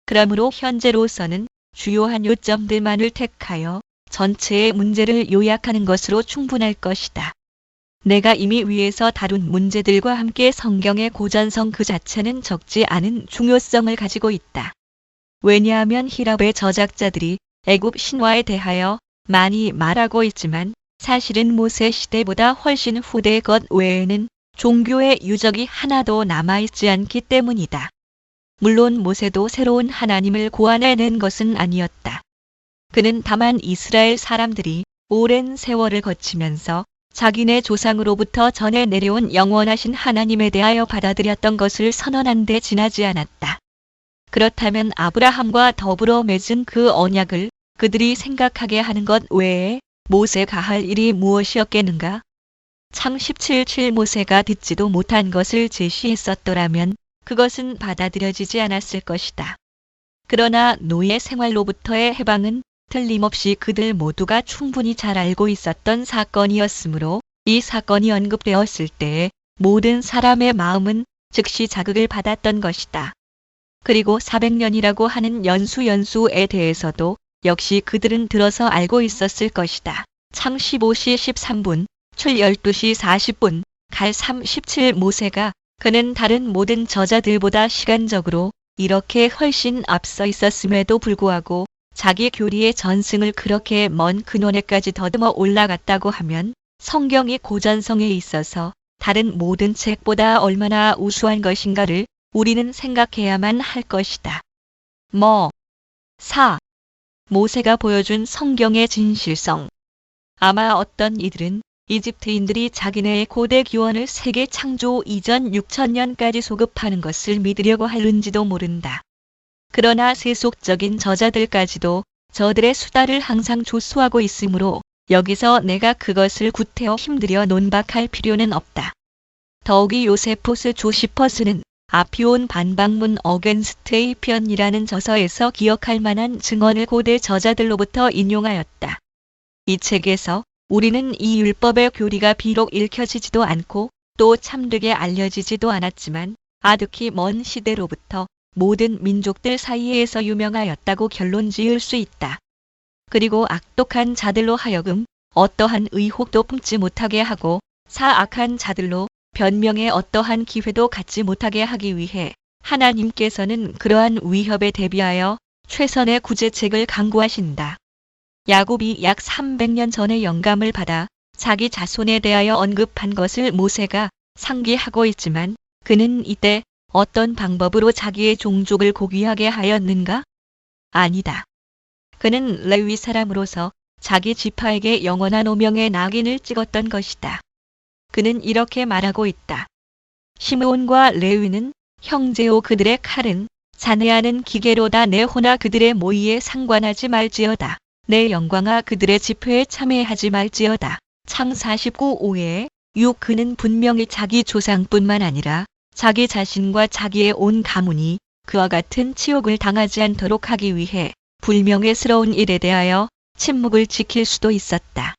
그러므로 현재로서는 주요한 요점들만을 택하여 전체의 문제를 요약하는 것으로 충분할 것이다. 내가 이미 위에서 다룬 문제들과 함께 성경의 고전성 그 자체는 적지 않은 중요성을 가지고 있다. 왜냐하면 히랍의 저작자들이 애굽 신화에 대하여 많이 말하고 있지만 사실은 모세 시대보다 훨씬 후대의 것 외에는 종교의 유적이 하나도 남아있지 않기 때문이다. 물론 모세도 새로운 하나님을 고안해낸 것은 아니었다. 그는 다만 이스라엘 사람들이 오랜 세월을 거치면서 자기네 조상으로부터 전해 내려온 영원하신 하나님에 대하여 받아들였던 것을 선언한 데 지나지 않았다. 그렇다면 아브라함과 더불어 맺은 그 언약을 그들이 생각하게 하는 것 외에 모세가 할 일이 무엇이었겠는가? 창 17칠 모세가 듣지도 못한 것을 제시했었더라면 그것은 받아들여지지 않았을 것이다. 그러나 노예 생활로부터의 해방은 틀림없이 그들 모두가 충분히 잘 알고 있었던 사건이었으므로 이 사건이 언급되었을 때에 모든 사람의 마음은 즉시 자극을 받았던 것이다. 그리고 400년이라고 하는 연수에 대해서도 역시 그들은 들어서 알고 있었을 것이다. 창 15시 13분, 출 12시 40분, 갈 37 모세가 그는 다른 모든 저자들보다 시간적으로 이렇게 훨씬 앞서 있었음에도 불구하고 자기 교리의 전승을 그렇게 먼 근원에까지 더듬어 올라갔다고 하면 성경이 고전성에 있어서 다른 모든 책보다 얼마나 우수한 것인가를 우리는 생각해야만 할 것이다. 4. 모세가 보여준 성경의 진실성. 아마 어떤 이들은 이집트인들이 자기네의 고대 기원을 세계 창조 이전 6000년까지 소급하는 것을 믿으려고 하는지도 모른다. 그러나 세속적인 저자들까지도 저들의 수다를 항상 조소하고 있으므로 여기서 내가 그것을 구태여 힘들여 논박할 필요는 없다. 더욱이 요세포스 조시퍼스는 아피온 반박문 어겐스테이편이라는 저서에서 기억할 만한 증언을 고대 저자들로부터 인용하였다. 이 책에서 우리는 이 율법의 교리가 비록 읽혀지지도 않고 또 참되게 알려지지도 않았지만 아득히 먼 시대로부터 모든 민족들 사이에서 유명하였다고 결론 지을 수 있다. 그리고 악독한 자들로 하여금 어떠한 의혹도 품지 못하게 하고 사악한 자들로 변명의 어떠한 기회도 갖지 못하게 하기 위해 하나님께서는 그러한 위협에 대비하여 최선의 구제책을 강구하신다. 야곱이 약 300년 전에 영감을 받아 자기 자손에 대하여 언급한 것을 모세가 상기하고 있지만 그는 이때 어떤 방법으로 자기의 종족을 고귀하게 하였는가? 아니다. 그는 레위 사람으로서 자기 지파에게 영원한 오명의 낙인을 찍었던 것이다. 그는 이렇게 말하고 있다. 시므온과 레위는 형제요, 그들의 칼은 잔해하는 기계로다. 내 호나 그들의 모의에 상관하지 말지어다. 내 영광아 그들의 집회에 참여하지 말지어다. 창 49:5에 6. 그는 분명히 자기 조상뿐만 아니라 자기 자신과 자기의 온 가문이 그와 같은 치욕을 당하지 않도록 하기 위해 불명예스러운 일에 대하여 침묵을 지킬 수도 있었다.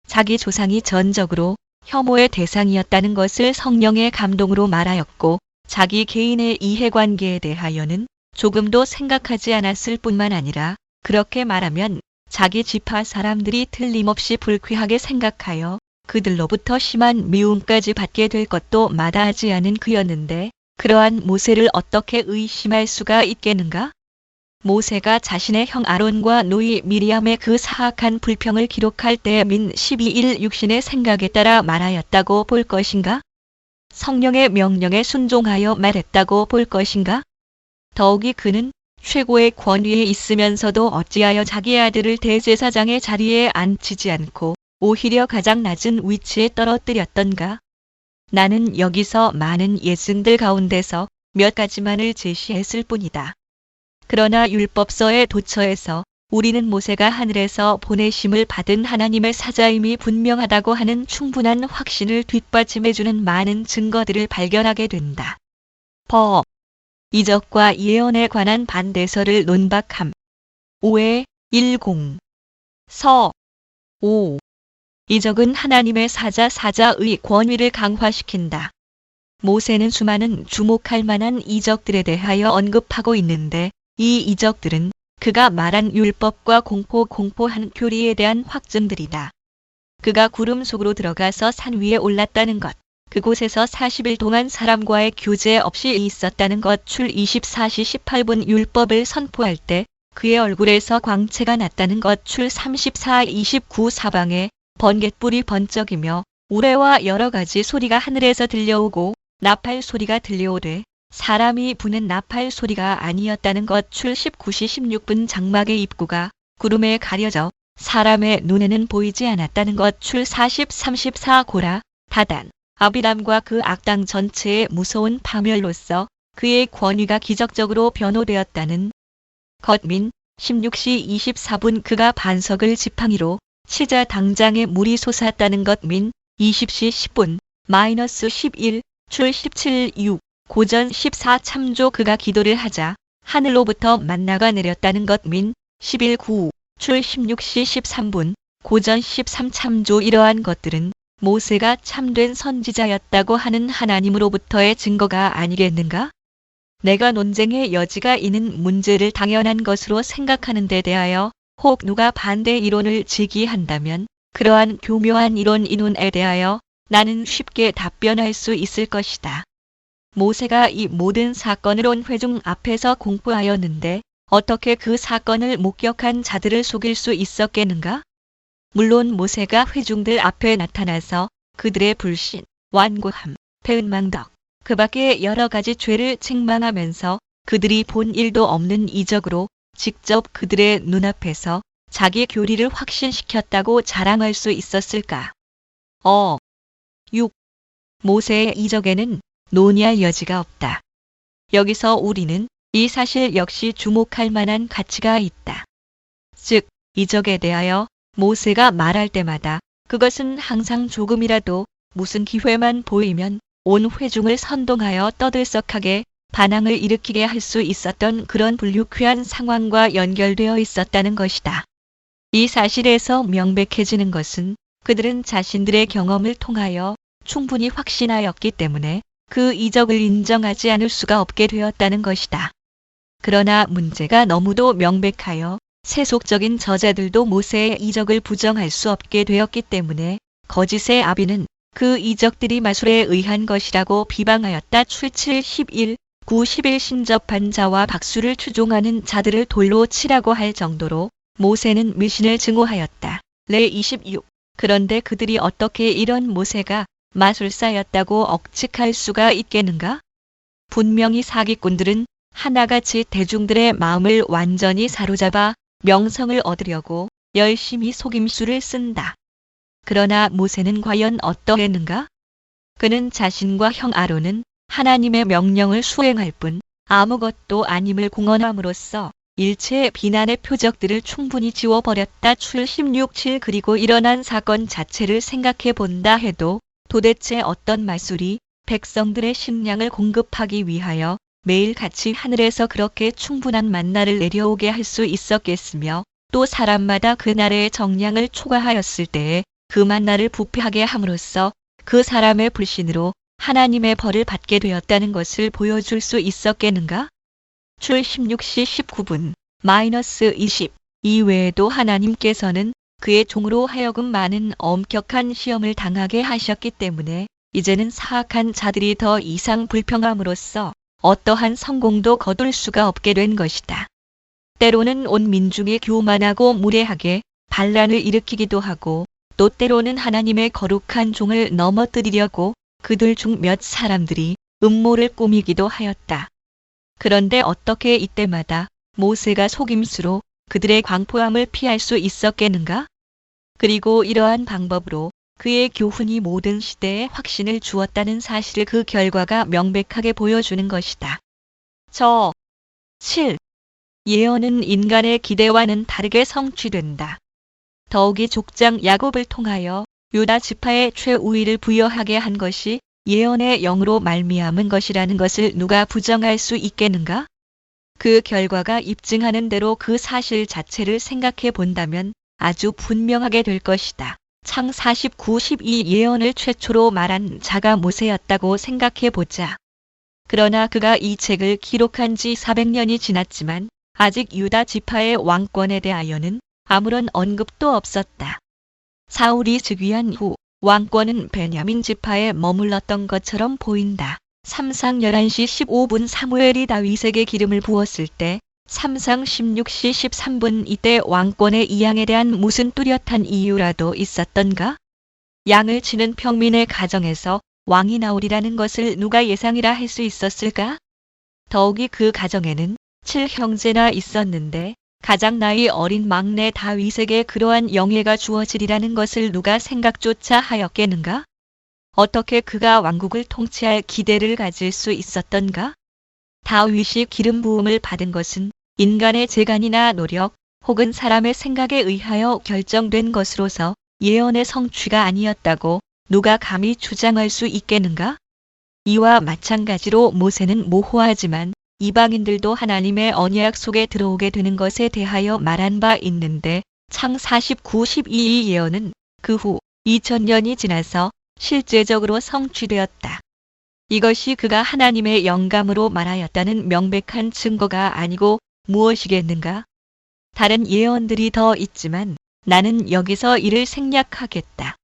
자기 조상이 전적으로 혐오의 대상이었다는 것을 성령의 감동으로 말하였고 자기 개인의 이해관계에 대하여는 조금도 생각하지 않았을 뿐만 아니라 그렇게 말하면 자기 지파 사람들이 틀림없이 불쾌하게 생각하여 그들로부터 심한 미움까지 받게 될 것도 마다하지 않은 그였는데 그러한 모세를 어떻게 의심할 수가 있겠는가? 모세가 자신의 형 아론과 노이 미리암의 그 사악한 불평을 기록할 때 민 12일 육신의 생각에 따라 말하였다고 볼 것인가? 성령의 명령에 순종하여 말했다고 볼 것인가? 더욱이 그는 최고의 권위에 있으면서도 어찌하여 자기 아들을 대제사장의 자리에 앉히지 않고 오히려 가장 낮은 위치에 떨어뜨렸던가? 나는 여기서 많은 예증들 가운데서 몇 가지만을 제시했을 뿐이다. 그러나 율법서의 도처에서 우리는 모세가 하늘에서 보내심을 받은 하나님의 사자임이 분명하다고 하는 충분한 확신을 뒷받침해주는 많은 증거들을 발견하게 된다. 법, 이적과 예언에 관한 반대서를 논박함. 5에 10. 서 5. 이적은 하나님의 사자의 권위를 강화시킨다. 모세는 수많은 주목할 만한 이적들에 대하여 언급하고 있는데 이 이적들은 그가 말한 율법과 공포한 교리에 대한 확증들이다. 그가 구름 속으로 들어가서 산 위에 올랐다는 것, 그곳에서 40일 동안 사람과의 교제 없이 있었다는 것, 출 24시 18분 율법을 선포할 때 그의 얼굴에서 광채가 났다는 것, 출 34:29 사방에 번갯불이 번쩍이며 우레와 여러 가지 소리가 하늘에서 들려오고 나팔 소리가 들려오되 사람이 부는 나팔 소리가 아니었다는 것, 출 19시 16분 장막의 입구가 구름에 가려져 사람의 눈에는 보이지 않았다는 것, 출 40:34 고라, 다단, 아비람과 그 악당 전체의 무서운 파멸로서 그의 권위가 기적적으로 변호되었다는 것, 민 16시 24분 그가 반석을 지팡이로 치자 당장에 물이 솟았다는 것, 민 20시 10분 -11 출 17:6 고전 14 참조 그가 기도를 하자 하늘로부터 만나가 내렸다는 것, 민 11:9 출 16시 13분 고전 13 참조 이러한 것들은 모세가 참된 선지자였다고 하는 하나님으로부터의 증거가 아니겠는가? 내가 논쟁의 여지가 있는 문제를 당연한 것으로 생각하는 데 대하여 혹 누가 반대 이론을 제기한다면 그러한 교묘한 이론에 대하여 나는 쉽게 답변할 수 있을 것이다. 모세가 이 모든 사건을 온 회중 앞에서 공포하였는데 어떻게 그 사건을 목격한 자들을 속일 수 있었겠는가? 물론 모세가 회중들 앞에 나타나서 그들의 불신, 완고함, 배은망덕, 그 밖에 여러 가지 죄를 책망하면서 그들이 본 일도 없는 이적으로 직접 그들의 눈앞에서 자기 교리를 확신시켰다고 자랑할 수 있었을까? 6. 모세의 이적에는 논의할 여지가 없다. 여기서 우리는 이 사실 역시 주목할 만한 가치가 있다. 즉, 이적에 대하여 모세가 말할 때마다 그것은 항상 조금이라도 무슨 기회만 보이면 온 회중을 선동하여 떠들썩하게 반항을 일으키게 할 수 있었던 그런 불유쾌한 상황과 연결되어 있었다는 것이다. 이 사실에서 명백해지는 것은 그들은 자신들의 경험을 통하여 충분히 확신하였기 때문에 그 이적을 인정하지 않을 수가 없게 되었다는 것이다. 그러나 문제가 너무도 명백하여 세속적인 저자들도 모세의 이적을 부정할 수 없게 되었기 때문에 거짓의 아비는 그 이적들이 마술에 의한 것이라고 비방하였다. 출칠 11, 91 신접한 자와 박수를 추종하는 자들을 돌로 치라고 할 정도로 모세는 미신을 증오하였다. 레 26. 그런데 그들이 어떻게 이런 모세가 마술사였다고 억측할 수가 있겠는가? 분명히 사기꾼들은 하나같이 대중들의 마음을 완전히 사로잡아 명성을 얻으려고 열심히 속임수를 쓴다. 그러나 모세는 과연 어떠했는가? 그는 자신과 형 아론은 하나님의 명령을 수행할 뿐 아무것도 아님을 공언함으로써 일체의 비난의 표적들을 충분히 지워버렸다. 출 16.7 그리고 일어난 사건 자체를 생각해 본다 해도 도대체 어떤 마술이 백성들의 식량을 공급하기 위하여 매일같이 하늘에서 그렇게 충분한 만나를 내려오게 할 수 있었겠으며 또 사람마다 그 나라의 정량을 초과하였을 때에 그 만나를 부패하게 함으로써 그 사람의 불신으로 하나님의 벌을 받게 되었다는 것을 보여줄 수 있었겠는가? 출 16시 19분 -20 이외에도 하나님께서는 그의 종으로 하여금 많은 엄격한 시험을 당하게 하셨기 때문에 이제는 사악한 자들이 더 이상 불평함으로써 어떠한 성공도 거둘 수가 없게 된 것이다. 때로는 온 민중이 교만하고 무례하게 반란을 일으키기도 하고 또 때로는 하나님의 거룩한 종을 넘어뜨리려고 그들 중 몇 사람들이 음모를 꾸미기도 하였다. 그런데 어떻게 이때마다 모세가 속임수로 그들의 광포함을 피할 수 있었겠는가? 그리고 이러한 방법으로 그의 교훈이 모든 시대에 확신을 주었다는 사실을 그 결과가 명백하게 보여주는 것이다. 7. 예언은 인간의 기대와는 다르게 성취된다. 더욱이 족장 야곱을 통하여 유다 지파의 최우위를 부여하게 한 것이 예언의 영으로 말미암은 것이라는 것을 누가 부정할 수 있겠는가? 그 결과가 입증하는 대로 그 사실 자체를 생각해 본다면 아주 분명하게 될 것이다. 창 49-12 예언을 최초로 말한 자가 모세였다고 생각해 보자. 그러나 그가 이 책을 기록한 지 400년이 지났지만 아직 유다 지파의 왕권에 대하여는 아무런 언급도 없었다. 사울이 즉위한 후 왕권은 베냐민 지파에 머물렀던 것처럼 보인다. 3상 11시 15분 사무엘이 다윗에게 기름을 부었을 때 3상 16시 13분 이때 왕권의 이양에 대한 무슨 뚜렷한 이유라도 있었던가? 양을 치는 평민의 가정에서 왕이 나오리라는 것을 누가 예상이라 할 수 있었을까? 더욱이 그 가정에는 7형제나 있었는데 가장 나이 어린 막내 다윗에게 그러한 영예가 주어지리라는 것을 누가 생각조차 하였겠는가? 어떻게 그가 왕국을 통치할 기대를 가질 수 있었던가? 다윗이 기름 부음을 받은 것은 인간의 재간이나 노력 혹은 사람의 생각에 의하여 결정된 것으로서 예언의 성취가 아니었다고 누가 감히 주장할 수 있겠는가? 이와 마찬가지로 모세는 모호하지만 이방인들도 하나님의 언약 속에 들어오게 되는 것에 대하여 말한 바 있는데 창 49-12 예언은 그 후 2000년이 지나서 실제적으로 성취되었다. 이것이 그가 하나님의 영감으로 말하였다는 명백한 증거가 아니고 무엇이겠는가? 다른 예언들이 더 있지만 나는 여기서 이를 생략하겠다.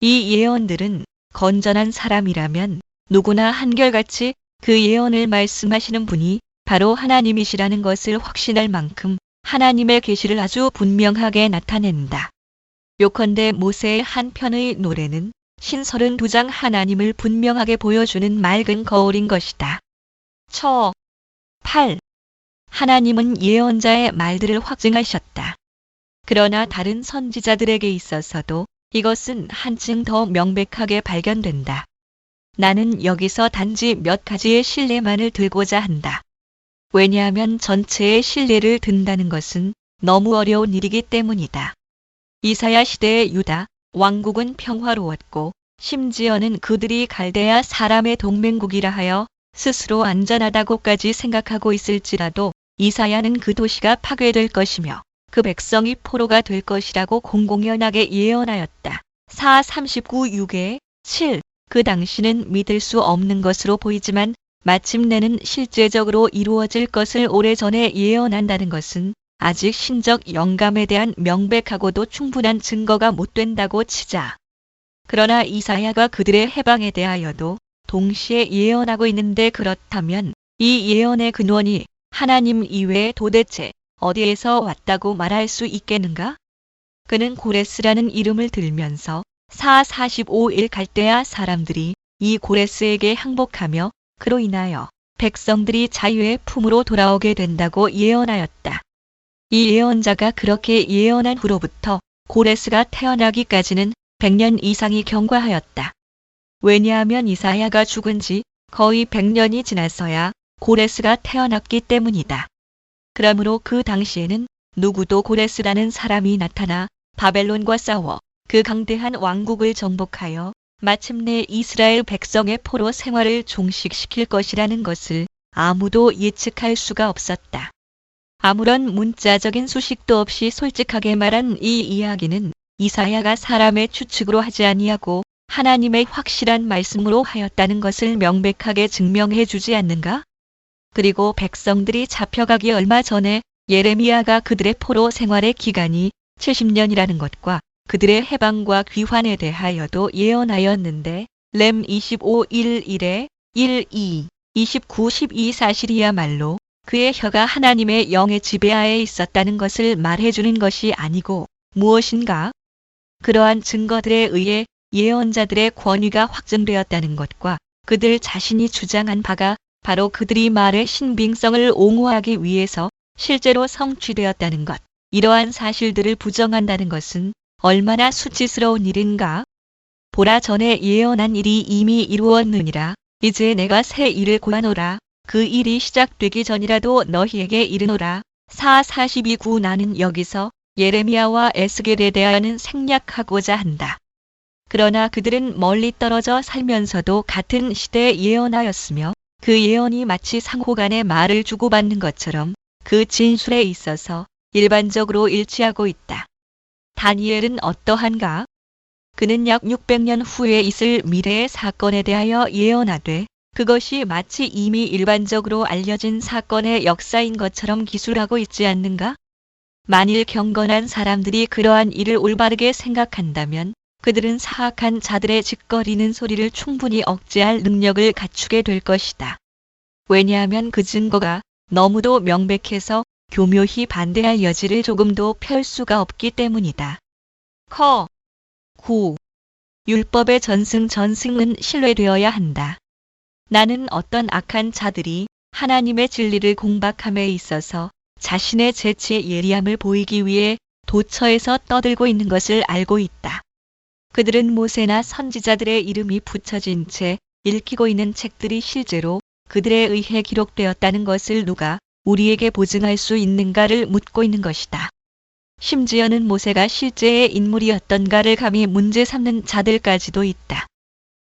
이 예언들은 건전한 사람이라면 누구나 한결같이 그 예언을 말씀하시는 분이 바로 하나님이시라는 것을 확신할 만큼 하나님의 계시를 아주 분명하게 나타낸다. 요컨대 모세의 한 편의 노래는 신 32장 하나님을 분명하게 보여주는 맑은 거울인 것이다. 8. 하나님은 예언자의 말들을 확증하셨다. 그러나 다른 선지자들에게 있어서도 이것은 한층 더 명백하게 발견된다. 나는 여기서 단지 몇 가지의 신뢰만을 들고자 한다. 왜냐하면 전체의 신뢰를 든다는 것은 너무 어려운 일이기 때문이다. 이사야 시대의 유다 왕국은 평화로웠고 심지어는 그들이 갈대아 사람의 동맹국이라 하여 스스로 안전하다고까지 생각하고 있을지라도 이사야는 그 도시가 파괴될 것이며 그 백성이 포로가 될 것이라고 공공연하게 예언하였다. 4:39-6에 7. 그 당시는 믿을 수 없는 것으로 보이지만 마침내는 실제적으로 이루어질 것을 오래전에 예언한다는 것은 아직 신적 영감에 대한 명백하고도 충분한 증거가 못 된다고 치자. 그러나 이사야가 그들의 해방에 대하여도 동시에 예언하고 있는데 그렇다면 이 예언의 근원이 하나님 이외에 도대체 어디에서 왔다고 말할 수 있겠는가? 그는 고레스라는 이름을 들면서 45일 갈대아 사람들이 이 고레스에게 항복하며 그로 인하여 백성들이 자유의 품으로 돌아오게 된다고 예언하였다. 이 예언자가 그렇게 예언한 후로부터 고레스가 태어나기까지는 100년 이상이 경과하였다. 왜냐하면 이사야가 죽은 지 거의 100년이 지나서야 고레스가 태어났기 때문이다. 그러므로 그 당시에는 누구도 고레스라는 사람이 나타나 바벨론과 싸워 그 강대한 왕국을 정복하여 마침내 이스라엘 백성의 포로 생활을 종식시킬 것이라는 것을 아무도 예측할 수가 없었다. 아무런 문자적인 수식도 없이 솔직하게 말한 이 이야기는 이사야가 사람의 추측으로 하지 아니하고 하나님의 확실한 말씀으로 하였다는 것을 명백하게 증명해 주지 않는가? 그리고 백성들이 잡혀가기 얼마 전에 예레미야가 그들의 포로 생활의 기간이 70년이라는 것과 그들의 해방과 귀환에 대하여도 예언하였는데 렘 25:1-1에 1-2, 29-12 사실이야말로 그의 혀가 하나님의 영의 지배하에 있었다는 것을 말해주는 것이 아니고 무엇인가? 그러한 증거들에 의해 예언자들의 권위가 확증되었다는 것과 그들 자신이 주장한 바가 바로 그들이 말의 신빙성을 옹호하기 위해서 실제로 성취되었다는 것, 이러한 사실들을 부정한다는 것은 얼마나 수치스러운 일인가? 보라, 전에 예언한 일이 이미 이루었느니라. 이제 내가 새 일을 고하노라. 그 일이 시작되기 전이라도 너희에게 이르노라. 4:42-9. 나는 여기서 예레미야와 에스겔에 대하여는 생략하고자 한다. 그러나 그들은 멀리 떨어져 살면서도 같은 시대에 예언하였으며 그 예언이 마치 상호간의 말을 주고받는 것처럼 그 진술에 있어서 일반적으로 일치하고 있다. 다니엘은 어떠한가? 그는 약 600년 후에 있을 미래의 사건에 대하여 예언하되 그것이 마치 이미 일반적으로 알려진 사건의 역사인 것처럼 기술하고 있지 않는가? 만일 경건한 사람들이 그러한 일을 올바르게 생각한다면 그들은 사악한 자들의 짓거리는 소리를 충분히 억제할 능력을 갖추게 될 것이다. 왜냐하면 그 증거가 너무도 명백해서 교묘히 반대할 여지를 조금도 펼 수가 없기 때문이다. 9. 율법의 전승은 신뢰되어야 한다. 나는 어떤 악한 자들이 하나님의 진리를 공박함에 있어서 자신의 재치의 예리함을 보이기 위해 도처에서 떠들고 있는 것을 알고 있다. 그들은 모세나 선지자들의 이름이 붙여진 채 읽히고 있는 책들이 실제로 그들에 의해 기록되었다는 것을 누가 우리에게 보증할 수 있는가를 묻고 있는 것이다. 심지어는 모세가 실제의 인물이었던가를 감히 문제 삼는 자들까지도 있다.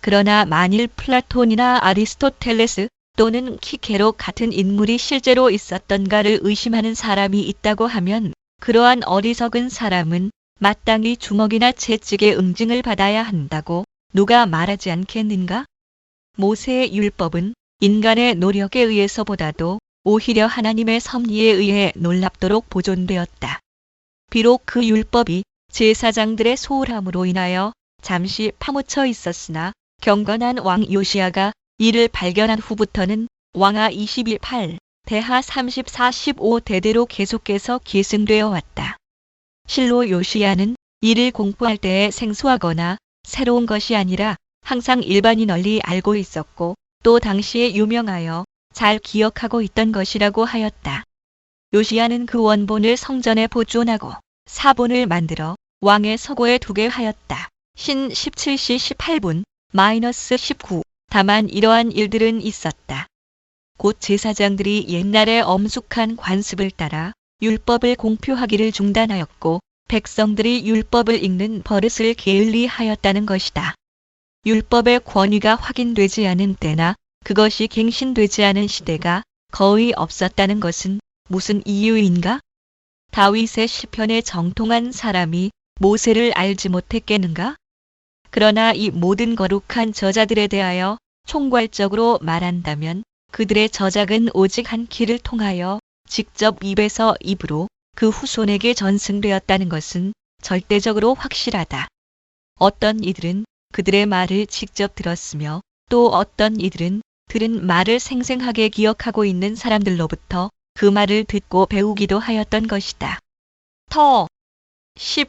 그러나 만일 플라톤이나 아리스토텔레스 또는 키케로 같은 인물이 실제로 있었던가를 의심하는 사람이 있다고 하면 그러한 어리석은 사람은 마땅히 주먹이나 채찍의 응징을 받아야 한다고 누가 말하지 않겠는가? 모세의 율법은 인간의 노력에 의해서보다도 오히려 하나님의 섭리에 의해 놀랍도록 보존되었다. 비록 그 율법이 제사장들의 소홀함으로 인하여 잠시 파묻혀 있었으나 경건한 왕 요시야가 이를 발견한 후부터는 왕하 21-8, 대하 30-45 대대로 계속해서 계승되어 왔다. 실로 요시야는 이를 공포할 때에 생소하거나 새로운 것이 아니라 항상 일반이 널리 알고 있었고 또 당시에 유명하여 잘 기억하고 있던 것이라고 하였다. 요시야는 그 원본을 성전에 보존하고 사본을 만들어 왕의 서고에 두게 하였다. 신 17시 18분 -19. 다만 이러한 일들은 있었다. 곧 제사장들이 옛날의 엄숙한 관습을 따라 율법을 공표하기를 중단하였고 백성들이 율법을 읽는 버릇을 게을리하였다는 것이다. 율법의 권위가 확인되지 않은 때나 그것이 갱신되지 않은 시대가 거의 없었다는 것은 무슨 이유인가? 다윗의 시편에 정통한 사람이 모세를 알지 못했겠는가? 그러나 이 모든 거룩한 저자들에 대하여 총괄적으로 말한다면 그들의 저작은 오직 한 길을 통하여 직접 입에서 입으로 그 후손에게 전승되었다는 것은 절대적으로 확실하다. 어떤 이들은 그들의 말을 직접 들었으며 또 어떤 이들은 들은 말을 생생하게 기억하고 있는 사람들로부터 그 말을 듣고 배우기도 하였던 것이다. 10.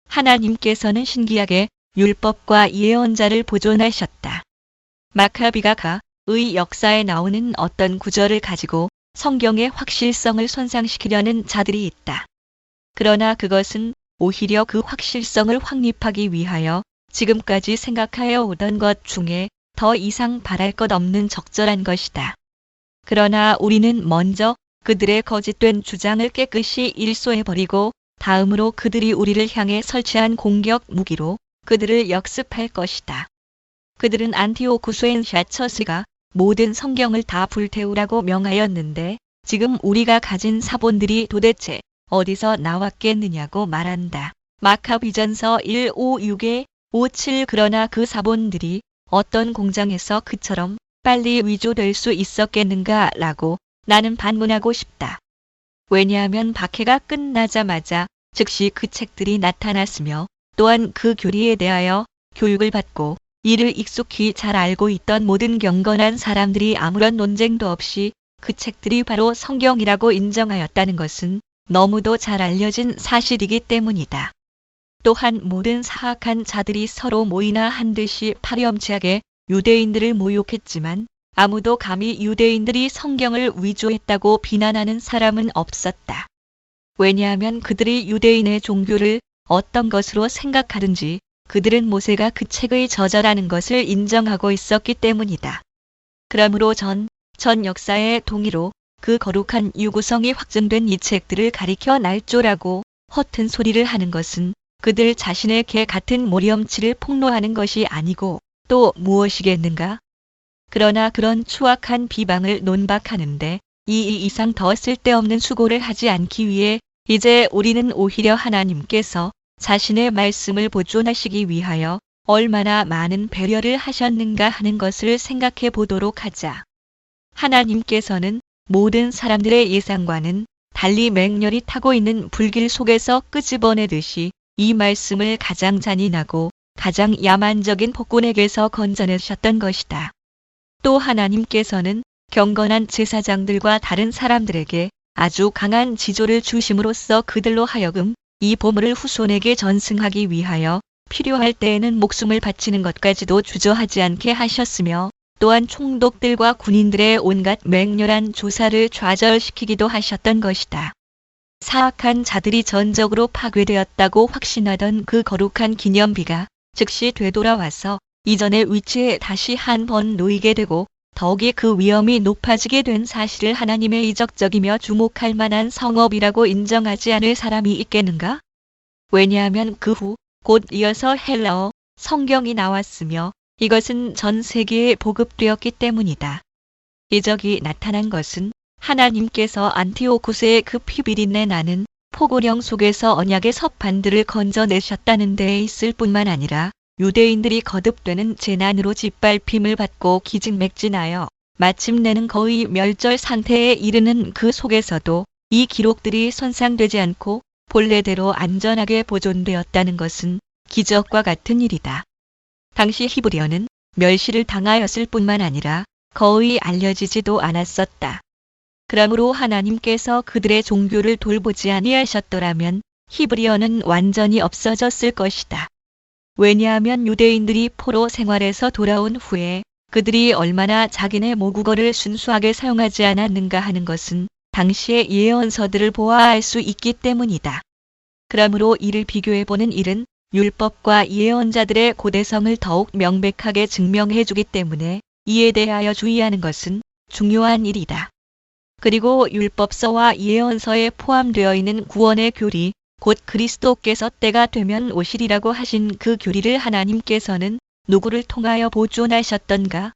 하나님께서는 신기하게 율법과 예언자를 보존하셨다. 마카비가의 역사에 나오는 어떤 구절을 가지고 성경의 확실성을 손상시키려는 자들이 있다. 그러나 그것은 오히려 그 확실성을 확립하기 위하여 지금까지 생각하여 오던 것 중에 더 이상 바랄 것 없는 적절한 것이다. 그러나 우리는 먼저 그들의 거짓된 주장을 깨끗이 일소해버리고 다음으로 그들이 우리를 향해 설치한 공격 무기로 그들을 역습할 것이다. 그들은 안티오쿠스 샤처스가 모든 성경을 다 불태우라고 명하였는데 지금 우리가 가진 사본들이 도대체 어디서 나왔겠느냐고 말한다. 마카비전서 156에 57. 그러나 그 사본들이 어떤 공장에서 그처럼 빨리 위조될 수 있었겠는가 라고 나는 반문하고 싶다. 왜냐하면 박해가 끝나자마자 즉시 그 책들이 나타났으며 또한 그 교리에 대하여 교육을 받고 이를 익숙히 잘 알고 있던 모든 경건한 사람들이 아무런 논쟁도 없이 그 책들이 바로 성경이라고 인정하였다는 것은 너무도 잘 알려진 사실이기 때문이다. 또한 모든 사악한 자들이 서로 모이나 한듯이 파렴치하게 유대인들을 모욕했지만 아무도 감히 유대인들이 성경을 위조했다고 비난하는 사람은 없었다. 왜냐하면 그들이 유대인의 종교를 어떤 것으로 생각하든지 그들은 모세가 그 책의 저자라는 것을 인정하고 있었기 때문이다. 그러므로 전 역사의 동의로 그 거룩한 유구성이 확증된 이 책들을 가리켜 날조라고 허튼 소리를 하는 것은 그들 자신의 개 같은 모렴치를 폭로하는 것이 아니고 또 무엇이겠는가? 그러나 그런 추악한 비방을 논박하는데 이 이상 더 쓸데없는 수고를 하지 않기 위해 이제 우리는 오히려 하나님께서 자신의 말씀을 보존하시기 위하여 얼마나 많은 배려를 하셨는가 하는 것을 생각해 보도록 하자. 하나님께서는 모든 사람들의 예상과는 달리 맹렬히 타고 있는 불길 속에서 끄집어내듯이 이 말씀을 가장 잔인하고 가장 야만적인 폭군에게서 건져내셨던 것이다. 또 하나님께서는 경건한 제사장들과 다른 사람들에게 아주 강한 지조를 주심으로써 그들로 하여금 이 보물을 후손에게 전승하기 위하여 필요할 때에는 목숨을 바치는 것까지도 주저하지 않게 하셨으며 또한 총독들과 군인들의 온갖 맹렬한 조사를 좌절시키기도 하셨던 것이다. 사악한 자들이 전적으로 파괴되었다고 확신하던 그 거룩한 기념비가 즉시 되돌아와서 이전의 위치에 다시 한 번 놓이게 되고 더욱이 그 위험이 높아지게 된 사실을 하나님의 이적적이며 주목할 만한 성업이라고 인정하지 않을 사람이 있겠는가? 왜냐하면 그 후 곧 이어서 헬라어 성경이 나왔으며 이것은 전 세계에 보급되었기 때문이다. 이적이 나타난 것은 하나님께서 안티오쿠스의 그 피비린내 나는 포고령 속에서 언약의 석판들을 건져내셨다는 데에 있을 뿐만 아니라 유대인들이 거듭되는 재난으로 짓밟힘을 받고 기진맥진하여 마침내는 거의 멸절 상태에 이르는 그 속에서도 이 기록들이 손상되지 않고 본래대로 안전하게 보존되었다는 것은 기적과 같은 일이다. 당시 히브리어는 멸시를 당하였을 뿐만 아니라 거의 알려지지도 않았었다. 그러므로 하나님께서 그들의 종교를 돌보지 아니하셨더라면 히브리어는 완전히 없어졌을 것이다. 왜냐하면 유대인들이 포로 생활에서 돌아온 후에 그들이 얼마나 자기네 모국어를 순수하게 사용하지 않았는가 하는 것은 당시의 예언서들을 보아 알 수 있기 때문이다. 그러므로 이를 비교해보는 일은 율법과 예언자들의 고대성을 더욱 명백하게 증명해주기 때문에 이에 대하여 주의하는 것은 중요한 일이다. 그리고 율법서와 예언서에 포함되어 있는 구원의 교리, 곧 그리스도께서 때가 되면 오시리라고 하신 그 교리를 하나님께서는 누구를 통하여 보존하셨던가?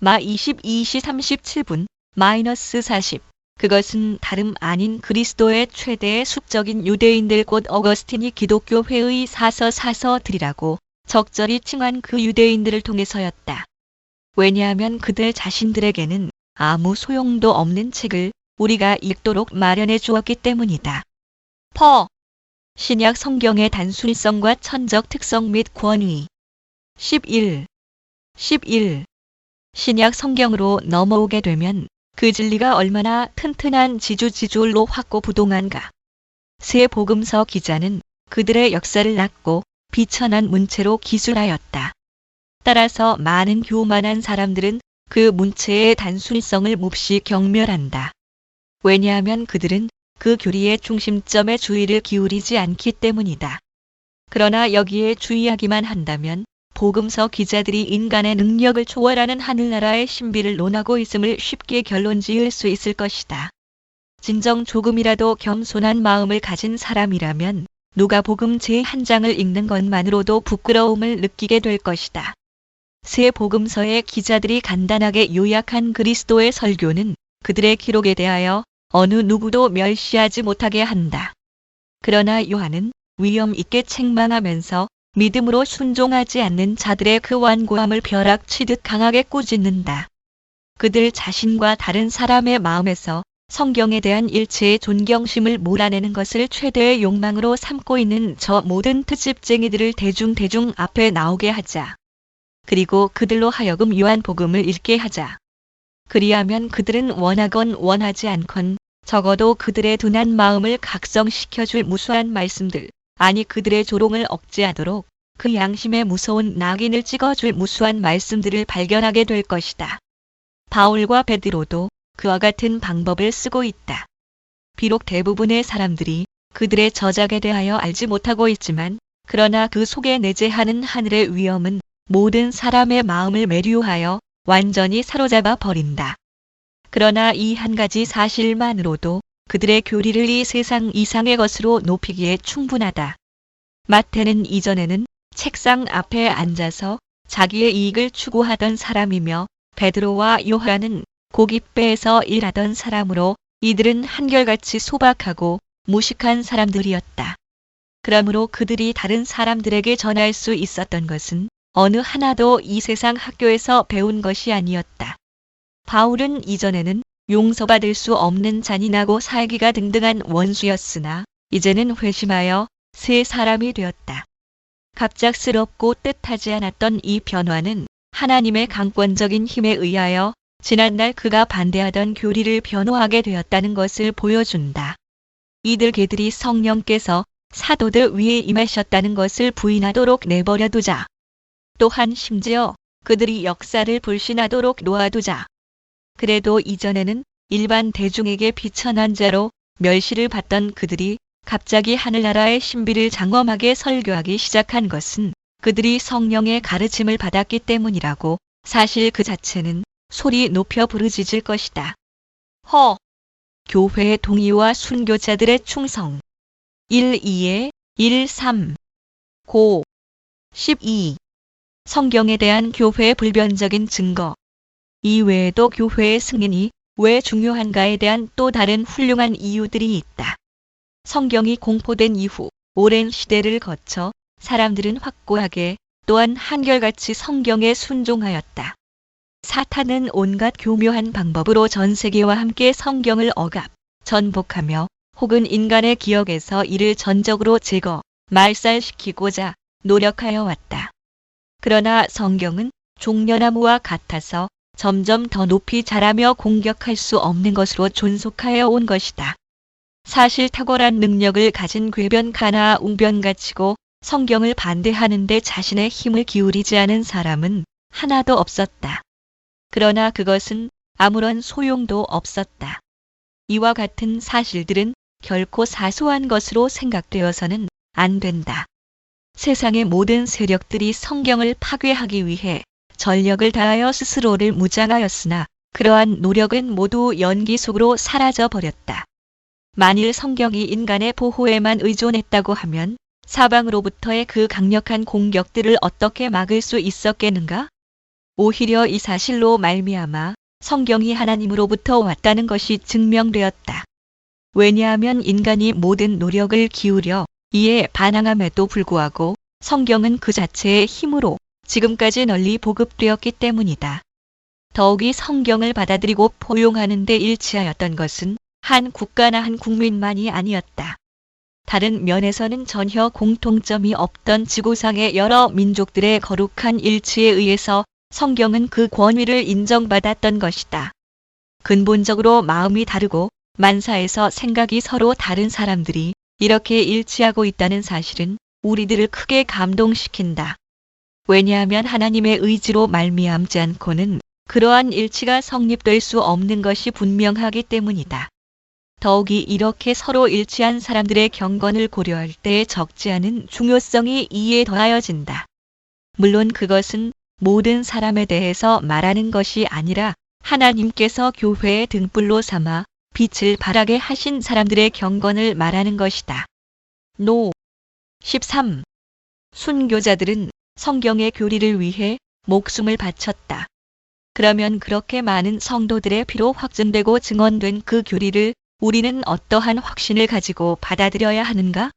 마 22시 37분, -40. 그것은 다름 아닌 그리스도의 최대의 숙적인 유대인들 곧 어거스틴이 기독교회의 사서들이라고 적절히 칭한 그 유대인들을 통해서였다. 왜냐하면 그들 자신들에게는 아무 소용도 없는 책을 우리가 읽도록 마련해 주었기 때문이다. 신약 성경의 단순성과 천적 특성 및 권위. 11. 신약 성경으로 넘어오게 되면 그 진리가 얼마나 튼튼한 지주지졸로 확고부동한가. 새 복음서 기자는 그들의 역사를 낳고 비천한 문체로 기술하였다. 따라서 많은 교만한 사람들은 그 문체의 단순성을 몹시 경멸한다. 왜냐하면 그들은 그 교리의 중심점에 주의를 기울이지 않기 때문이다. 그러나 여기에 주의하기만 한다면 복음서 기자들이 인간의 능력을 초월하는 하늘나라의 신비를 논하고 있음을 쉽게 결론지을 수 있을 것이다. 진정 조금이라도 겸손한 마음을 가진 사람이라면 누가복음 제1장을 읽는 것만으로도 부끄러움을 느끼게 될 것이다. 새 복음서의 기자들이 간단하게 요약한 그리스도의 설교는 그들의 기록에 대하여 어느 누구도 멸시하지 못하게 한다. 그러나 요한은 위험 있게 책망하면서 믿음으로 순종하지 않는 자들의 그 완고함을 벼락치듯 강하게 꾸짖는다. 그들 자신과 다른 사람의 마음에서 성경에 대한 일체의 존경심을 몰아내는 것을 최대의 욕망으로 삼고 있는 저 모든 특집쟁이들을 대중 앞에 나오게 하자. 그리고 그들로 하여금 요한복음을 읽게 하자. 그리하면 그들은 원하건 원하지 않건 적어도 그들의 둔한 마음을 각성시켜줄 무수한 말씀들, 아니 그들의 조롱을 억제하도록 그 양심에 무서운 낙인을 찍어줄 무수한 말씀들을 발견하게 될 것이다. 바울과 베드로도 그와 같은 방법을 쓰고 있다. 비록 대부분의 사람들이 그들의 저작에 대하여 알지 못하고 있지만 그러나 그 속에 내재하는 하늘의 위엄은 모든 사람의 마음을 매료하여 완전히 사로잡아 버린다. 그러나 이 한 가지 사실만으로도 그들의 교리를 이 세상 이상의 것으로 높이기에 충분하다. 마태는 이전에는 책상 앞에 앉아서 자기의 이익을 추구하던 사람이며 베드로와 요한은 고깃배에서 일하던 사람으로 이들은 한결같이 소박하고 무식한 사람들이었다. 그러므로 그들이 다른 사람들에게 전할 수 있었던 것은 어느 하나도 이 세상 학교에서 배운 것이 아니었다. 바울은 이전에는 용서받을 수 없는 잔인하고 살기가 등등한 원수였으나 이제는 회심하여 새 사람이 되었다. 갑작스럽고 뜻하지 않았던 이 변화는 하나님의 강권적인 힘에 의하여 지난날 그가 반대하던 교리를 변호하게 되었다는 것을 보여준다. 이들 개들이 성령께서 사도들 위에 임하셨다는 것을 부인하도록 내버려 두자. 또한 심지어 그들이 역사를 불신하도록 놓아두자. 그래도 이전에는 일반 대중에게 비천한 자로 멸시를 받던 그들이 갑자기 하늘나라의 신비를 장엄하게 설교하기 시작한 것은 그들이 성령의 가르침을 받았기 때문이라고 사실 그 자체는 소리 높여 부르짖을 것이다. 교회의 동의와 순교자들의 충성. 1-2에 1-3 고 12 성경에 대한 교회의 불변적인 증거. 이외에도 교회의 승인이 왜 중요한가에 대한 또 다른 훌륭한 이유들이 있다. 성경이 공포된 이후 오랜 시대를 거쳐 사람들은 확고하게 또한 한결같이 성경에 순종하였다. 사탄은 온갖 교묘한 방법으로 전 세계와 함께 성경을 억압, 전복하며 혹은 인간의 기억에서 이를 전적으로 제거, 말살시키고자 노력하여 왔다. 그러나 성경은 종려나무와 같아서 점점 더 높이 자라며 공격할 수 없는 것으로 존속하여 온 것이다. 사실 탁월한 능력을 가진 궤변 가나 웅변가치고 성경을 반대하는 데 자신의 힘을 기울이지 않은 사람은 하나도 없었다. 그러나 그것은 아무런 소용도 없었다. 이와 같은 사실들은 결코 사소한 것으로 생각되어서는 안 된다. 세상의 모든 세력들이 성경을 파괴하기 위해 전력을 다하여 스스로를 무장하였으나 그러한 노력은 모두 연기 속으로 사라져 버렸다. 만일 성경이 인간의 보호에만 의존했다고 하면 사방으로부터의 그 강력한 공격들을 어떻게 막을 수 있었겠는가? 오히려 이 사실로 말미암아 성경이 하나님으로부터 왔다는 것이 증명되었다. 왜냐하면 인간이 모든 노력을 기울여 이에 반항함에도 불구하고 성경은 그 자체의 힘으로 지금까지 널리 보급되었기 때문이다. 더욱이 성경을 받아들이고 포용하는 데 일치하였던 것은 한 국가나 한 국민만이 아니었다. 다른 면에서는 전혀 공통점이 없던 지구상의 여러 민족들의 거룩한 일치에 의해서 성경은 그 권위를 인정받았던 것이다. 근본적으로 마음이 다르고 만사에서 생각이 서로 다른 사람들이 이렇게 일치하고 있다는 사실은 우리들을 크게 감동시킨다. 왜냐하면 하나님의 의지로 말미암지 않고는 그러한 일치가 성립될 수 없는 것이 분명하기 때문이다. 더욱이 이렇게 서로 일치한 사람들의 경건을 고려할 때에 적지 않은 중요성이 이에 더하여진다. 물론 그것은 모든 사람에 대해서 말하는 것이 아니라 하나님께서 교회의 등불로 삼아 빛을 발하게 하신 사람들의 경건을 말하는 것이다. 노. 13. 순교자들은 성경의 교리를 위해 목숨을 바쳤다. 그러면 그렇게 많은 성도들의 피로 확증되고 증언된 그 교리를 우리는 어떠한 확신을 가지고 받아들여야 하는가?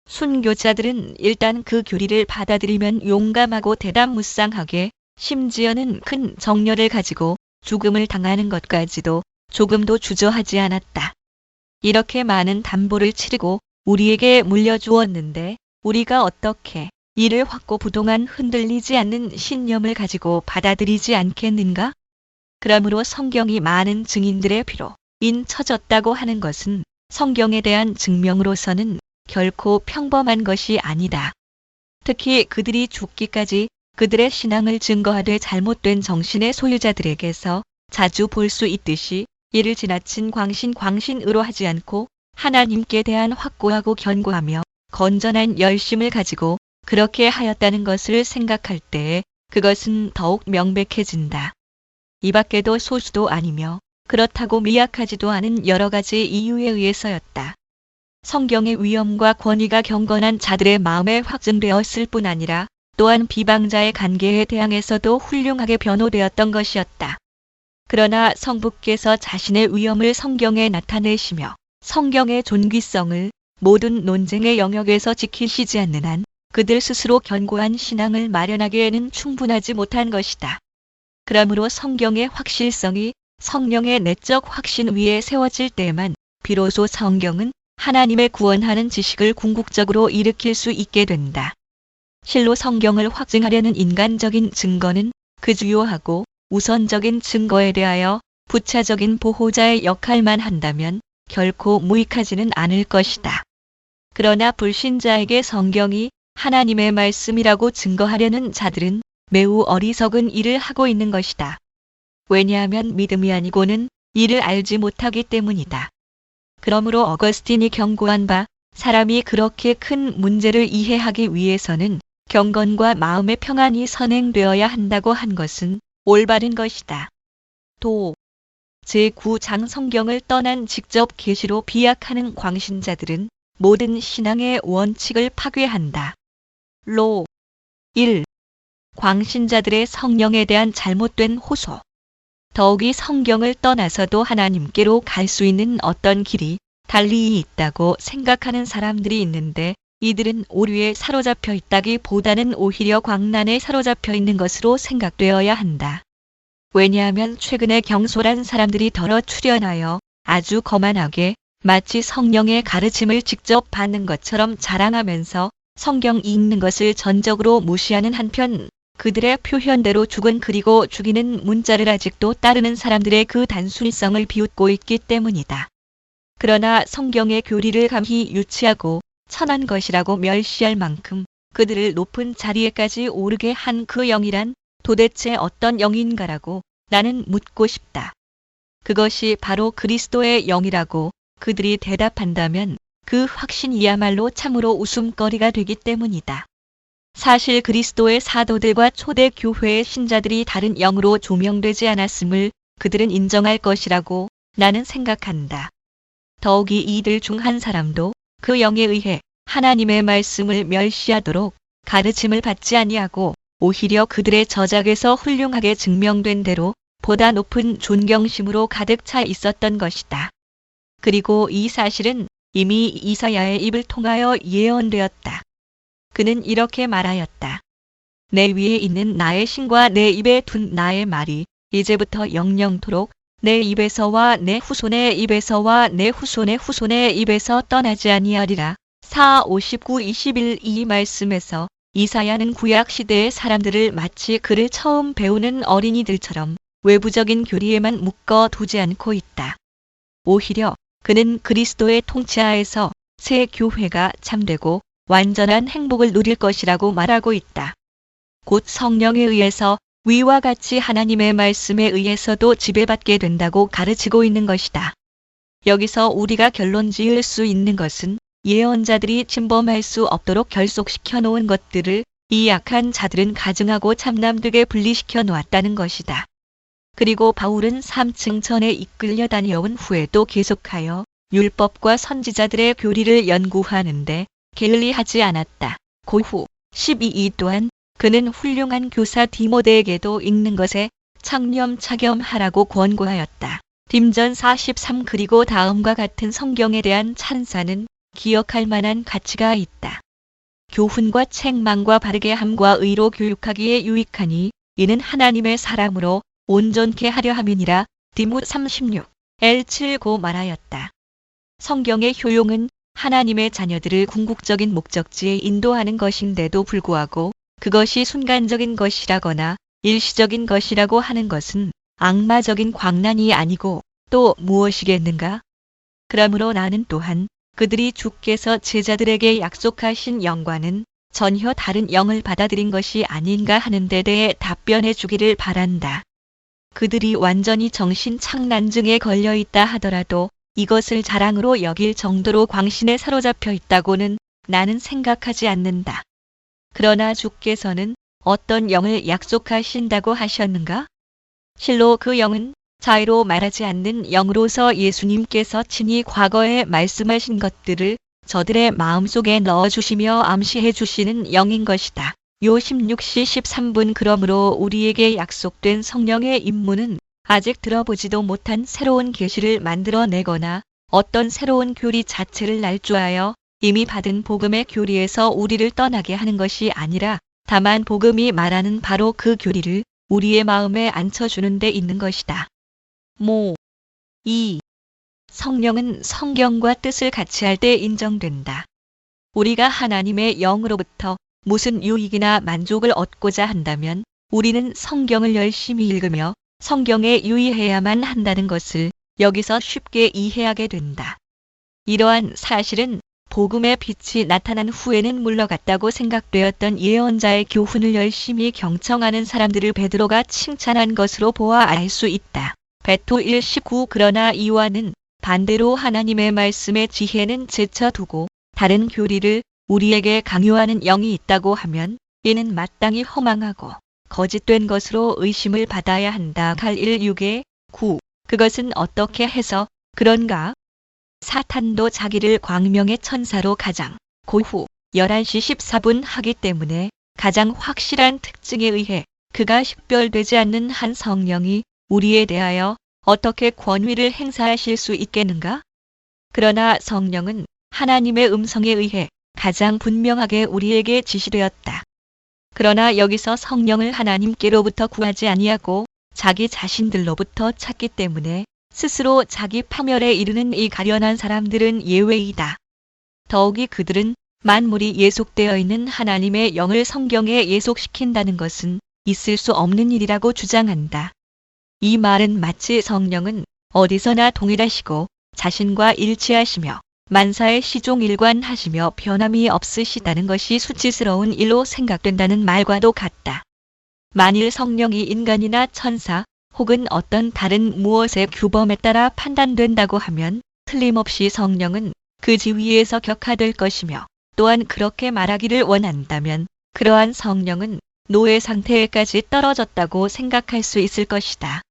순교자들은 일단 그 교리를 받아들이면 용감하고 대담무쌍하게, 심지어는 큰 정열을 가지고 죽음을 당하는 것까지도 조금도 주저하지 않았다. 이렇게 많은 담보를 치르고 우리에게 물려주었는데 우리가 어떻게 이를 확고부동한 흔들리지 않는 신념을 가지고 받아들이지 않겠는가? 그러므로 성경이 많은 증인들의 피로 인쳐졌다고 하는 것은 성경에 대한 증명으로서는 결코 평범한 것이 아니다. 특히 그들이 죽기까지 그들의 신앙을 증거하되 잘못된 정신의 소유자들에게서 자주 볼 수 있듯이 이를 지나친 광신으로 하지 않고 하나님께 대한 확고하고 견고하며 건전한 열심을 가지고 그렇게 하였다는 것을 생각할 때에 그것은 더욱 명백해진다. 이 밖에도 소수도 아니며 그렇다고 미약하지도 않은 여러 가지 이유에 의해서였다. 성경의 위엄과 권위가 경건한 자들의 마음에 확증되었을 뿐 아니라 또한 비방자의 관계에 대항해서도 훌륭하게 변호되었던 것이었다. 그러나 성부께서 자신의 위엄을 성경에 나타내시며 성경의 존귀성을 모든 논쟁의 영역에서 지키시지 않는 한 그들 스스로 견고한 신앙을 마련하기에는 충분하지 못한 것이다. 그러므로 성경의 확실성이 성령의 내적 확신 위에 세워질 때에만 비로소 성경은 하나님의 구원하는 지식을 궁극적으로 일으킬 수 있게 된다. 실로 성경을 확증하려는 인간적인 증거는 그 주요하고 우선적인 증거에 대하여 부차적인 보호자의 역할만 한다면 결코 무익하지는 않을 것이다. 그러나 불신자에게 성경이 하나님의 말씀이라고 증거하려는 자들은 매우 어리석은 일을 하고 있는 것이다. 왜냐하면 믿음이 아니고는 이를 알지 못하기 때문이다. 그러므로 어거스틴이 경고한 바 사람이 그렇게 큰 문제를 이해하기 위해서는 경건과 마음의 평안이 선행되어야 한다고 한 것은 올바른 것이다. 도. 제9장 성경을 떠난 직접 계시로 비약하는 광신자들은 모든 신앙의 원칙을 파괴한다. 로. 1. 광신자들의 성령에 대한 잘못된 호소. 더욱이 성경을 떠나서도 하나님께로 갈 수 있는 어떤 길이 달리 있다고 생각하는 사람들이 있는데 이들은 오류에 사로잡혀 있다기보다는 오히려 광란에 사로잡혀 있는 것으로 생각되어야 한다. 왜냐하면 최근에 경솔한 사람들이 덜어 출현하여 아주 거만하게 마치 성령의 가르침을 직접 받는 것처럼 자랑하면서 성경 읽는 것을 전적으로 무시하는 한편 그들의 표현대로 죽은 그리고 죽이는 문자를 아직도 따르는 사람들의 그 단순성을 비웃고 있기 때문이다. 그러나 성경의 교리를 감히 유치하고 천한 것이라고 멸시할 만큼 그들을 높은 자리에까지 오르게 한 그 영이란 도대체 어떤 영인가라고 나는 묻고 싶다. 그것이 바로 그리스도의 영이라고 그들이 대답한다면 그 확신이야말로 참으로 웃음거리가 되기 때문이다. 사실 그리스도의 사도들과 초대 교회의 신자들이 다른 영으로 조명되지 않았음을 그들은 인정할 것이라고 나는 생각한다. 더욱이 이들 중 한 사람도 그 영에 의해 하나님의 말씀을 멸시하도록 가르침을 받지 아니하고 오히려 그들의 저작에서 훌륭하게 증명된 대로 보다 높은 존경심으로 가득 차 있었던 것이다. 그리고 이 사실은 이미 이사야의 입을 통하여 예언되었다. 그는 이렇게 말하였다. 내 위에 있는 나의 신과 내 입에 둔 나의 말이 이제부터 영영토록 내 입에서와 내 후손의 입에서와 내 후손의 후손의 입에서 떠나지 아니하리라. 4, 59, 21 이 말씀에서 이사야는 구약 시대의 사람들을 마치 그를 처음 배우는 어린이들처럼 외부적인 교리에만 묶어 두지 않고 있다. 오히려 그는 그리스도의 통치하에서 새 교회가 참되고 완전한 행복을 누릴 것이라고 말하고 있다. 곧 성령에 의해서 위와 같이 하나님의 말씀에 의해서도 지배받게 된다고 가르치고 있는 것이다. 여기서 우리가 결론 지을 수 있는 것은 예언자들이 침범할 수 없도록 결속시켜 놓은 것들을 이 약한 자들은 가증하고 참남되게 분리시켜 놓았다는 것이다. 그리고 바울은 3층 전에 이끌려 다녀온 후에도 계속하여 율법과 선지자들의 교리를 연구하는데 게을리하지 않았다. 그 후 12이 또한 그는 훌륭한 교사 디모데에게도 읽는 것에 창념차겸하라고 권고하였다. 딤전 43 그리고 다음과 같은 성경에 대한 찬사는 기억할 만한 가치가 있다. 교훈과 책망과 바르게 함과 의로 교육하기에 유익하니 이는 하나님의 사람으로 온전케 하려 함이니라. 디모 36, L7고 말하였다. 성경의 효용은 하나님의 자녀들을 궁극적인 목적지에 인도하는 것인데도 불구하고 그것이 순간적인 것이라거나 일시적인 것이라고 하는 것은 악마적인 광란이 아니고 또 무엇이겠는가? 그러므로 나는 또한 그들이 주께서 제자들에게 약속하신 영과는 전혀 다른 영을 받아들인 것이 아닌가 하는 데 대해 답변해 주기를 바란다. 그들이 완전히 정신착란증에 걸려 있다 하더라도 이것을 자랑으로 여길 정도로 광신에 사로잡혀 있다고는 나는 생각하지 않는다. 그러나 주께서는 어떤 영을 약속하신다고 하셨는가? 실로 그 영은 자의로 말하지 않는 영으로서 예수님께서 친히 과거에 말씀하신 것들을 저들의 마음속에 넣어주시며 암시해 주시는 영인 것이다. 요 16시 13분 그러므로 우리에게 약속된 성령의 임무는 아직 들어보지도 못한 새로운 계시를 만들어내거나 어떤 새로운 교리 자체를 날조하여 이미 받은 복음의 교리에서 우리를 떠나게 하는 것이 아니라 다만 복음이 말하는 바로 그 교리를 우리의 마음에 앉혀주는 데 있는 것이다. 2. 성령은 성경과 뜻을 같이 할 때 인정된다. 우리가 하나님의 영으로부터 무슨 유익이나 만족을 얻고자 한다면 우리는 성경을 열심히 읽으며 성경에 유의해야만 한다는 것을 여기서 쉽게 이해하게 된다. 이러한 사실은 복음의 빛이 나타난 후에는 물러갔다고 생각되었던 예언자의 교훈을 열심히 경청하는 사람들을 베드로가 칭찬한 것으로 보아 알 수 있다. 베토 1:19 그러나 이와는 반대로 하나님의 말씀의 지혜는 제쳐두고 다른 교리를 우리에게 강요하는 영이 있다고 하면 이는 마땅히 허망하고 거짓된 것으로 의심을 받아야 한다. 갈 1:6에 9 그것은 어떻게 해서 그런가? 사탄도 자기를 광명의 천사로 가장 고후 11시 14분 하기 때문에 가장 확실한 특징에 의해 그가 식별되지 않는 한 성령이 우리에 대하여 어떻게 권위를 행사하실 수 있겠는가? 그러나 성령은 하나님의 음성에 의해 가장 분명하게 우리에게 지시되었다. 그러나 여기서 성령을 하나님께로부터 구하지 아니하고 자기 자신들로부터 찾기 때문에 스스로 자기 파멸에 이르는 이 가련한 사람들은 예외이다. 더욱이 그들은 만물이 예속되어 있는 하나님의 영을 성경에 예속시킨다는 것은 있을 수 없는 일이라고 주장한다. 이 말은 마치 성령은 어디서나 동일하시고 자신과 일치하시며 만사의 시종일관하시며 변함이 없으시다는 것이 수치스러운 일로 생각된다는 말과도 같다. 만일 성령이 인간이나 천사 혹은 어떤 다른 무엇의 규범에 따라 판단된다고 하면 틀림없이 성령은 그 지위에서 격하될 것이며 또한 그렇게 말하기를 원한다면 그러한 성령은 노예 상태에까지 떨어졌다고 생각할 수 있을 것이다.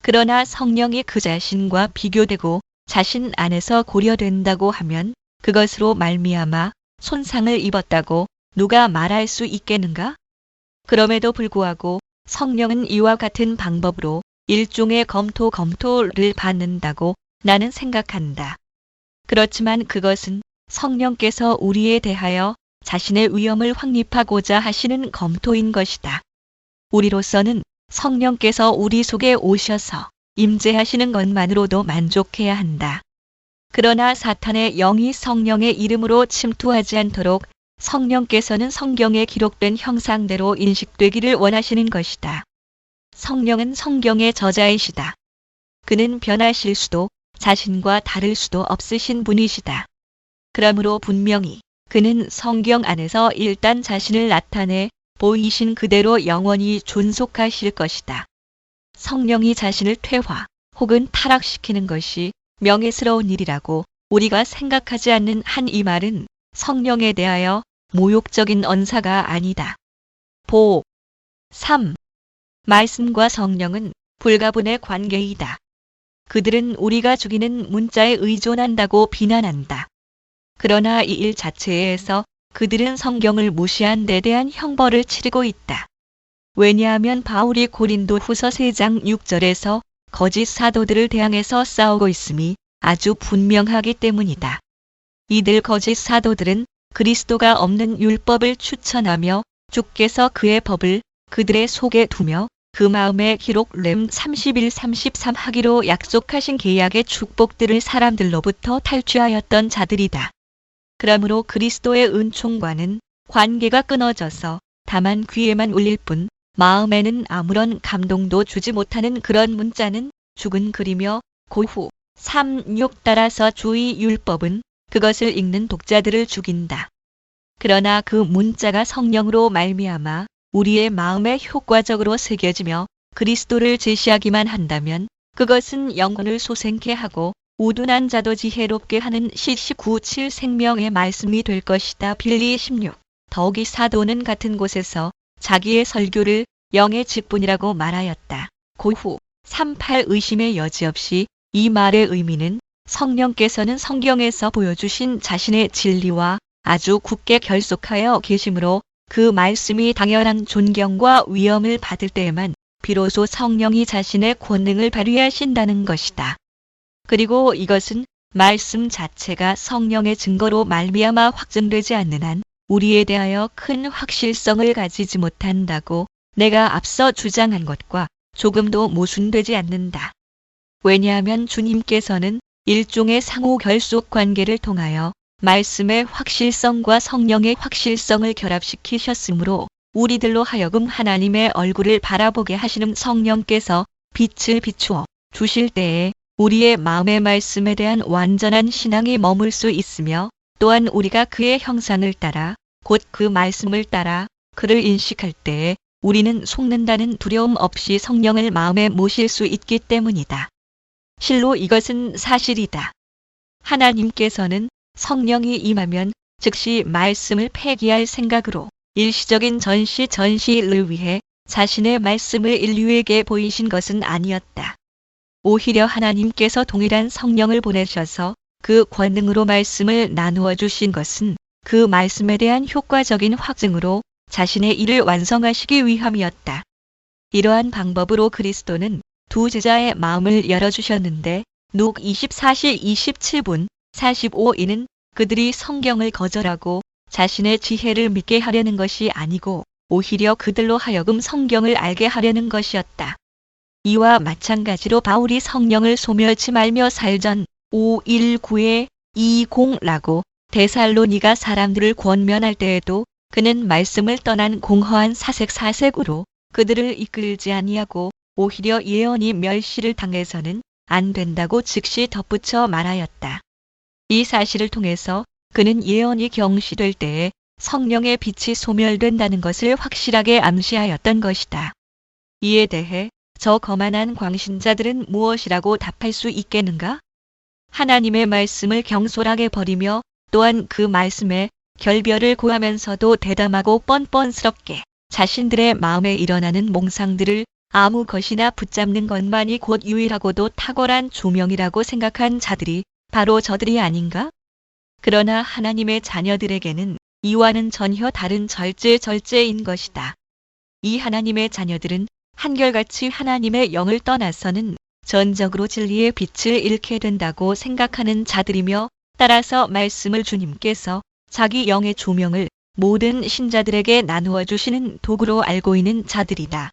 그러나 성령이 그 자신과 비교되고 자신 안에서 고려된다고 하면 그것으로 말미암아 손상을 입었다고 누가 말할 수 있겠는가? 그럼에도 불구하고 성령은 이와 같은 방법으로 일종의 검토를 받는다고 나는 생각한다. 그렇지만 그것은 성령께서 우리에 대하여 자신의 위엄을 확립하고자 하시는 검토인 것이다. 우리로서는 성령께서 우리 속에 오셔서 임재하시는 것만으로도 만족해야 한다. 그러나 사탄의 영이 성령의 이름으로 침투하지 않도록 성령께서는 성경에 기록된 형상대로 인식되기를 원하시는 것이다. 성령은 성경의 저자이시다. 그는 변하실 수도 자신과 다를 수도 없으신 분이시다. 그러므로 분명히 그는 성경 안에서 일단 자신을 나타내 보이신 그대로 영원히 존속하실 것이다. 성령이 자신을 퇴화 혹은 타락시키는 것이 명예스러운 일이라고 우리가 생각하지 않는 한 이 말은 성령에 대하여 모욕적인 언사가 아니다. 3. 말씀과 성령은 불가분의 관계이다. 그들은 우리가 죽이는 문자에 의존한다고 비난한다. 그러나 이 일 자체에서 그들은 성경을 무시한 데 대한 형벌을 치르고 있다. 왜냐하면 바울이 고린도 후서 3장 6절에서 거짓 사도들을 대항해서 싸우고 있음이 아주 분명하기 때문이다. 이들 거짓 사도들은 그리스도가 없는 율법을 추천하며 주께서 그의 법을 그들의 속에 두며 그 마음에 기록 렘 31-33 하기로 약속하신 계약의 축복들을 사람들로부터 탈취하였던 자들이다. 그러므로 그리스도의 은총과는 관계가 끊어져서 다만 귀에만 울릴 뿐 마음에는 아무런 감동도 주지 못하는 그런 문자는 죽은 글이며 고후 3.6 따라서 주의 율법은 그것을 읽는 독자들을 죽인다. 그러나 그 문자가 성령으로 말미암아 우리의 마음에 효과적으로 새겨지며 그리스도를 제시하기만 한다면 그것은 영혼을 소생케 하고 우둔한 자도 지혜롭게 하는 C19-7 생명의 말씀이 될 것이다. 빌리 16. 더욱이 사도는 같은 곳에서 자기의 설교를 영의 직분이라고 말하였다. 고후 3.8 의심의 여지 없이 이 말의 의미는 성령께서는 성경에서 보여주신 자신의 진리와 아주 굳게 결속하여 계심으로 그 말씀이 당연한 존경과 위엄을 받을 때에만 비로소 성령이 자신의 권능을 발휘하신다는 것이다. 그리고 이것은 말씀 자체가 성령의 증거로 말미암아 확증되지 않는 한 우리에 대하여 큰 확실성을 가지지 못한다고 내가 앞서 주장한 것과 조금도 모순되지 않는다. 왜냐하면 주님께서는 일종의 상호 결속 관계를 통하여 말씀의 확실성과 성령의 확실성을 결합시키셨으므로 우리들로 하여금 하나님의 얼굴을 바라보게 하시는 성령께서 빛을 비추어 주실 때에 우리의 마음의 말씀에 대한 완전한 신앙이 머물 수 있으며 또한 우리가 그의 형상을 따라 곧 그 말씀을 따라 그를 인식할 때에 우리는 속는다는 두려움 없이 성령을 마음에 모실 수 있기 때문이다. 실로 이것은 사실이다. 하나님께서는 성령이 임하면 즉시 말씀을 폐기할 생각으로 일시적인 전시를 위해 자신의 말씀을 인류에게 보이신 것은 아니었다. 오히려 하나님께서 동일한 성령을 보내셔서 그 권능으로 말씀을 나누어 주신 것은 그 말씀에 대한 효과적인 확증으로 자신의 일을 완성하시기 위함이었다. 이러한 방법으로 그리스도는 두 제자의 마음을 열어주셨는데 누 24시 27분 45이는 그들이 성경을 거절하고 자신의 지혜를 믿게 하려는 것이 아니고 오히려 그들로 하여금 성경을 알게 하려는 것이었다. 이와 마찬가지로 바울이 성령을 소멸치 말며 살전 5:19에 20라고 데살로니가 사람들을 권면할 때에도 그는 말씀을 떠난 공허한 사색으로 그들을 이끌지 아니하고 오히려 예언이 멸시를 당해서는 안 된다고 즉시 덧붙여 말하였다. 이 사실을 통해서 그는 예언이 경시될 때에 성령의 빛이 소멸된다는 것을 확실하게 암시하였던 것이다. 이에 대해 저 거만한 광신자들은 무엇이라고 답할 수 있겠는가? 하나님의 말씀을 경솔하게 버리며 또한 그 말씀에 결별을 고하면서도 대담하고 뻔뻔스럽게 자신들의 마음에 일어나는 몽상들을 아무 것이나 붙잡는 것만이 곧 유일하고도 탁월한 조명이라고 생각한 자들이 바로 저들이 아닌가? 그러나 하나님의 자녀들에게는 이와는 전혀 다른 절제인 것이다. 이 하나님의 자녀들은 한결같이 하나님의 영을 떠나서는 전적으로 진리의 빛을 잃게 된다고 생각하는 자들이며 따라서 말씀을 주님께서 자기 영의 조명을 모든 신자들에게 나누어 주시는 도구로 알고 있는 자들이다.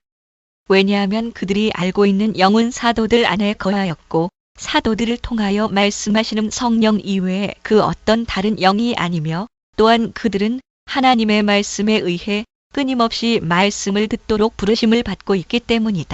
왜냐하면 그들이 알고 있는 영은 사도들 안에 거하였고 사도들을 통하여 말씀하시는 성령 이외에 그 어떤 다른 영이 아니며 또한 그들은 하나님의 말씀에 의해 끊임없이 말씀을 듣도록 부르심을 받고 있기 때문이다.